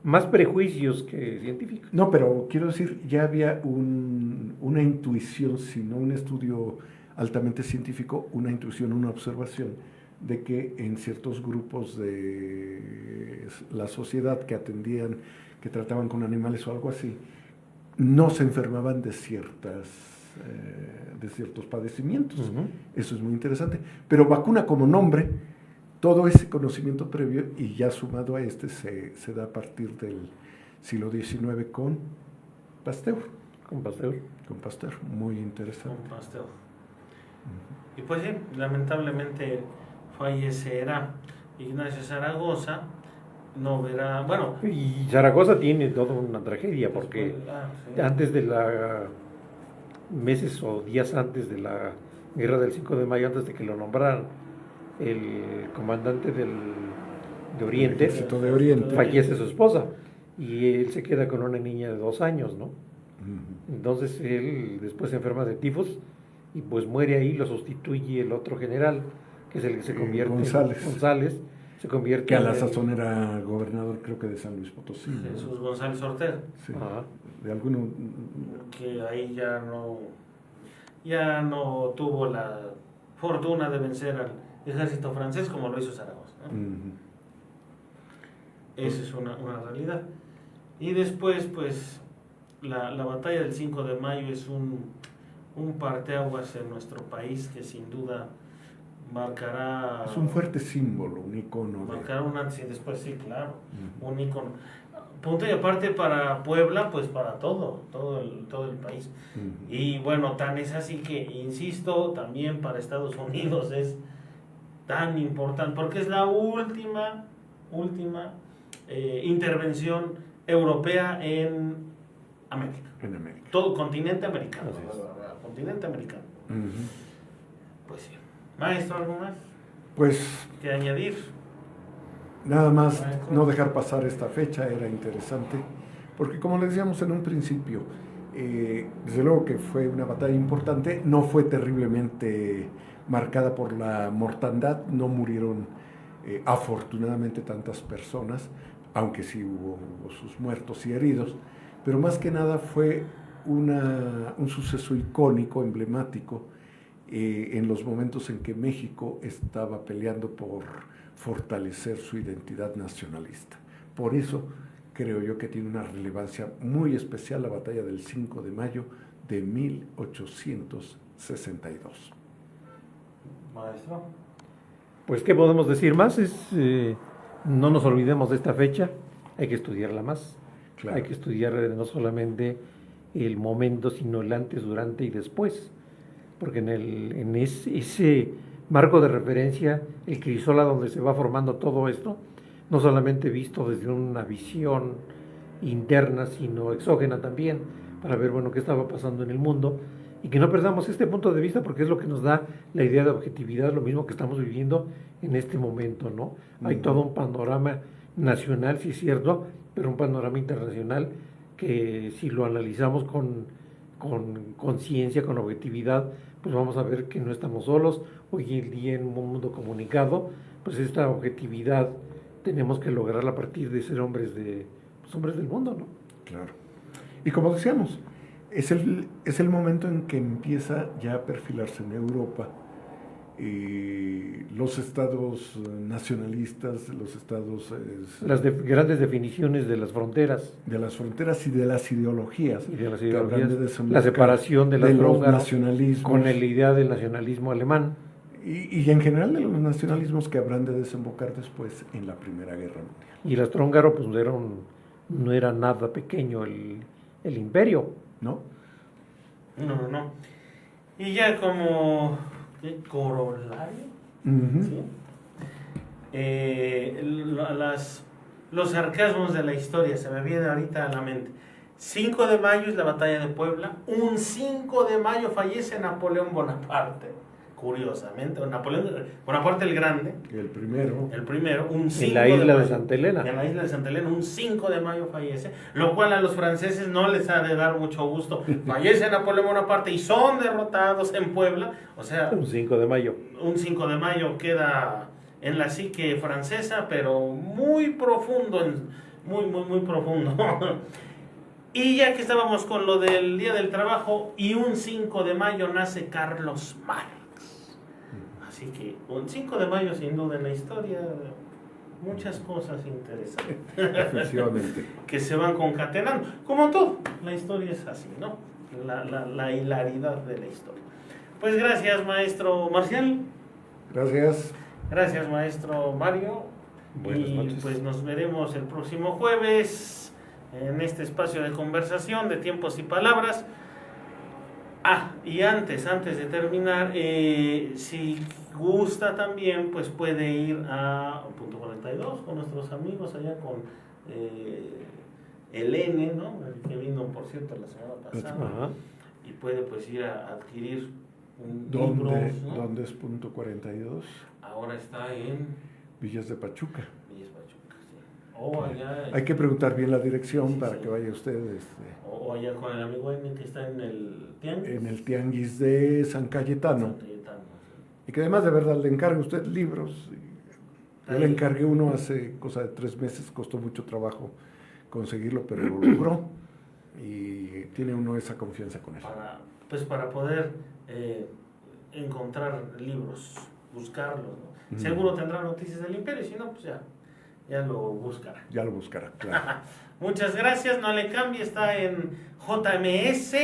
más prejuicios que científicos. No, pero quiero decir, ya había una intuición, sino un estudio altamente científico, una intuición, una observación de que en ciertos grupos de la sociedad que atendían, que trataban con animales o algo así, no se enfermaban de ciertos padecimientos. Eso es muy interesante. Pero vacuna como nombre, todo ese conocimiento previo, y ya sumado a este, se da a partir del siglo XIX con Pasteur. Con Pasteur. Muy interesante. Con Pasteur. Y pues sí, lamentablemente fallecerá Ignacio Zaragoza. No verá, bueno. Y Zaragoza tiene toda una tragedia, porque antes de meses o días antes de la guerra del 5 de mayo, antes de que lo nombraran el comandante de Oriente, de Oriente, fallece su esposa y él se queda con una niña de 2 años, ¿no? Entonces él después se enferma de tifus y pues muere ahí, lo sustituye el otro general, que es el que se convierte González, se convierte que a la sazón era gobernador, creo que de San Luis Potosí. Jesús González Ortega. Sí. De alguno que ahí ya no tuvo la fortuna de vencer al ejército francés como lo hizo Zaragoza, ¿no? Esa es una realidad. Y después, pues, la batalla del 5 de mayo es un parteaguas en nuestro país que sin duda marcará... Es un fuerte símbolo, un icono. Marcará un antes y después, sí, claro. Un icono. punto y aparte para Puebla, pues para todo el país. Y bueno, tan es así que, insisto, también para Estados Unidos es tan importante, porque es la última intervención europea en América. En América. Todo continente americano. Así es. Continente americano. Ujú. Pues sí. Maestro, ¿algo más Pues que añadir? nada más Maestro. no dejar pasar esta fecha era interesante, porque como le decíamos en un principio, desde luego que fue una batalla importante, no fue terriblemente marcada por la mortandad, no murieron afortunadamente tantas personas, aunque sí hubo sus muertos y heridos, pero más que nada fue un suceso icónico, emblemático, en los momentos en que México estaba peleando por fortalecer su identidad nacionalista. Por eso creo yo que tiene una relevancia muy especial la batalla del 5 de mayo de 1862. Maestro. Pues, ¿qué podemos decir más? No nos olvidemos de esta fecha, hay que estudiarla más. Claro. Hay que estudiar no solamente el momento, sino el antes, durante y después. Porque en ese marco de referencia, el crisol donde se va formando todo esto, no solamente visto desde una visión interna, sino exógena también, para ver, bueno, qué estaba pasando en el mundo, y que no perdamos este punto de vista porque es lo que nos da la idea de objetividad, lo mismo que estamos viviendo en este momento, ¿no? Hay todo un panorama nacional, sí es cierto, pero un panorama internacional que si lo analizamos con conciencia, con objetividad, pues vamos a ver que no estamos solos. Hoy en día en un mundo comunicado, pues esta objetividad tenemos que lograrla a partir de ser hombres del mundo, ¿no? Claro. Y como decíamos, es el momento en que empieza ya a perfilarse en Europa los estados nacionalistas, los estados Las grandes definiciones de las fronteras. de las fronteras y de las ideologías, Y de las que habrán ideologías, de desembocar la separación de las los húngaros nacionalismos con la idea del nacionalismo alemán. y en general de los nacionalismos que habrán de desembocar después en la Primera Guerra Mundial. Y el austrohúngaro, pues no era nada pequeño el imperio. ¿No? No. Y ya como corolario, Ujú. ¿sí? Los sarcasmos de la historia se me vienen ahorita a la mente. 5 de mayo es la batalla de Puebla. Un 5 de mayo fallece Napoleón Bonaparte. Curiosamente, Napoleón Bonaparte el Grande, El primero. un 5 En la isla de mayo. Santa Elena. En la isla de Santa Elena, un 5 de mayo fallece, lo cual a los franceses no les ha de dar mucho gusto. Fallece Napoleón Bonaparte y son derrotados en Puebla. O sea, Un 5 de mayo. un 5 de mayo queda en la psique francesa, pero muy profundo, muy profundo. Y ya que estábamos con lo del Día del Trabajo, y un 5 de mayo nace Carlos Marx. Así que un 5 de mayo sin duda en la historia, muchas cosas interesantes Efectivamente. que se van concatenando. Como todo, la historia es así, ¿no? La hilaridad de la historia. Pues gracias, maestro Marcial. Gracias. Gracias, maestro Mario. Buenas y noches. pues nos veremos el próximo jueves en este espacio de conversación de tiempos y palabras. Y antes de terminar, si gusta también, pues puede ir a punto 42 con nuestros amigos allá con el N, ¿no? El que vino, por cierto, la semana pasada. Ajá. Y puede pues ir a adquirir un ¿Dónde, libros, ¿no? ¿Dónde es punto 42? Ahora está en Villas de Pachuca. Villas Pachuca, sí. O allá, Hay que preguntar bien la dirección Sí, para sí. que vaya usted o allá con el amigo N que está en el Tianguis. en el Tianguis de San Cayetano. San Cayetano, sí. Y que además de verdad le encargue usted libros. Yo le encargué uno hace cosa de 3 meses, costó mucho trabajo conseguirlo, pero lo logró. Y tiene uno esa confianza con él. Para poder encontrar libros, buscarlos, ¿no? Seguro tendrá noticias del Imperio, y si no, pues ya lo buscará. Ya lo buscará, claro. Muchas gracias, no le cambie, está en JMS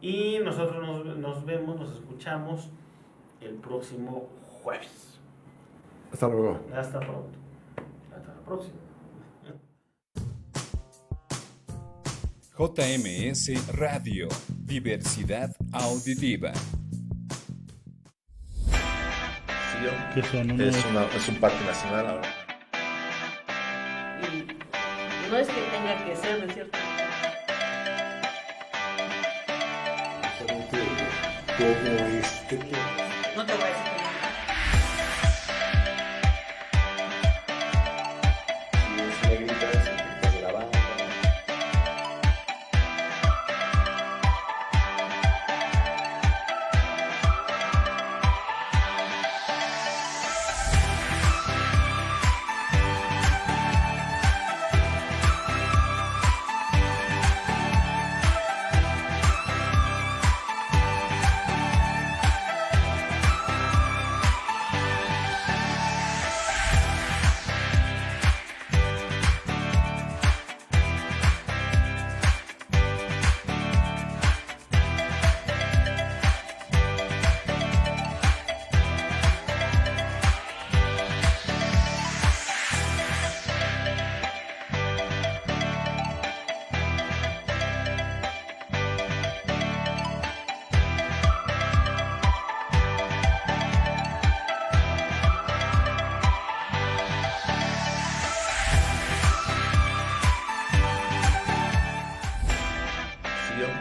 y nosotros nos vemos, nos escuchamos el próximo jueves. Hasta luego. Hasta pronto. Hasta la próxima. JMS Radio, diversidad auditiva. Que son es un parque nacional ahora. Y no es que tenga que ser de cierto. No te voy a decir que no.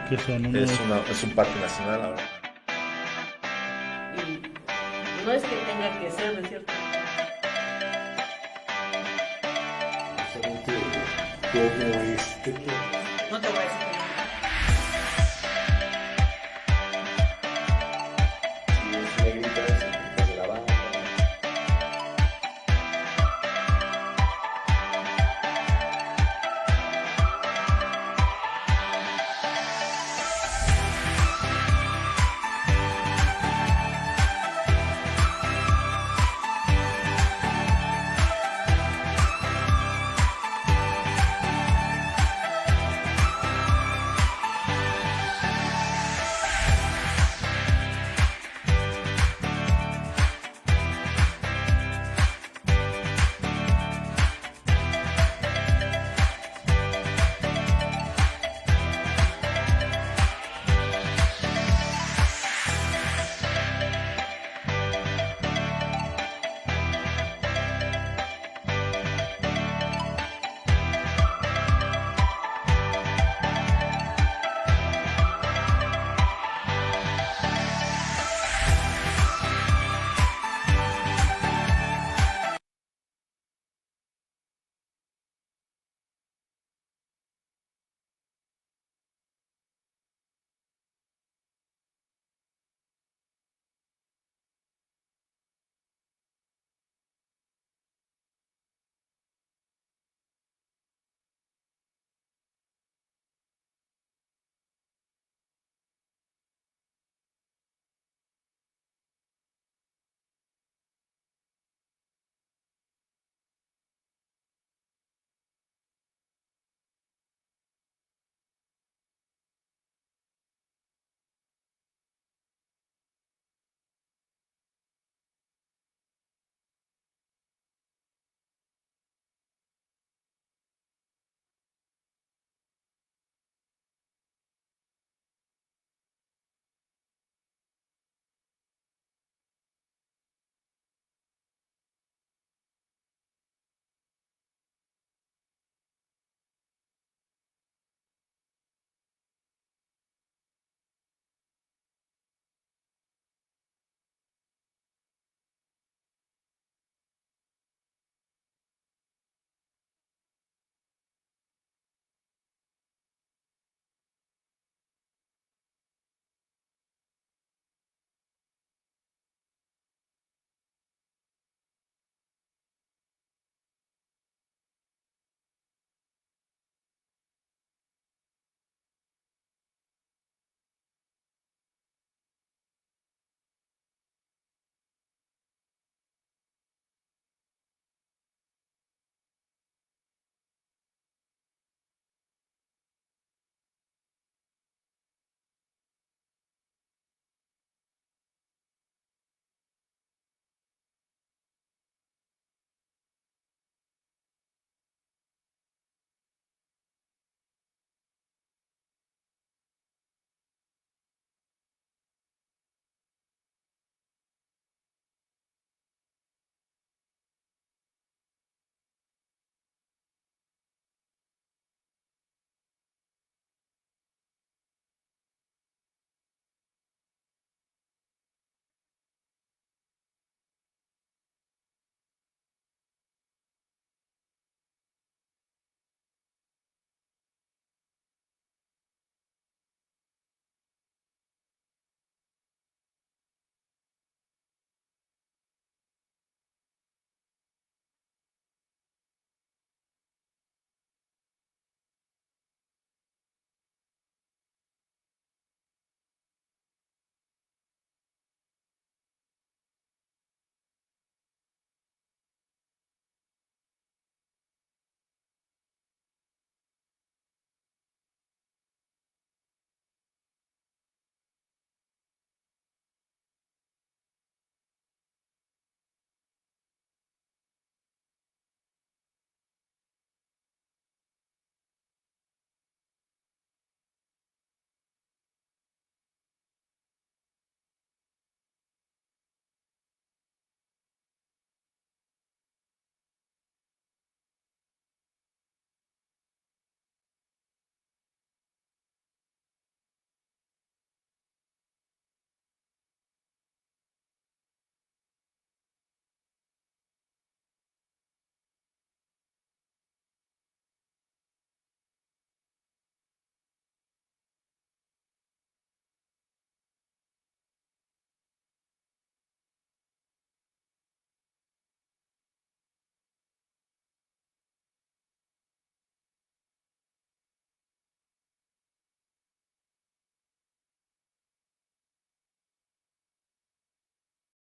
Que son es un parque nacional ahora. Y no es que tenga que ser de cierto. No te voy a decir que no.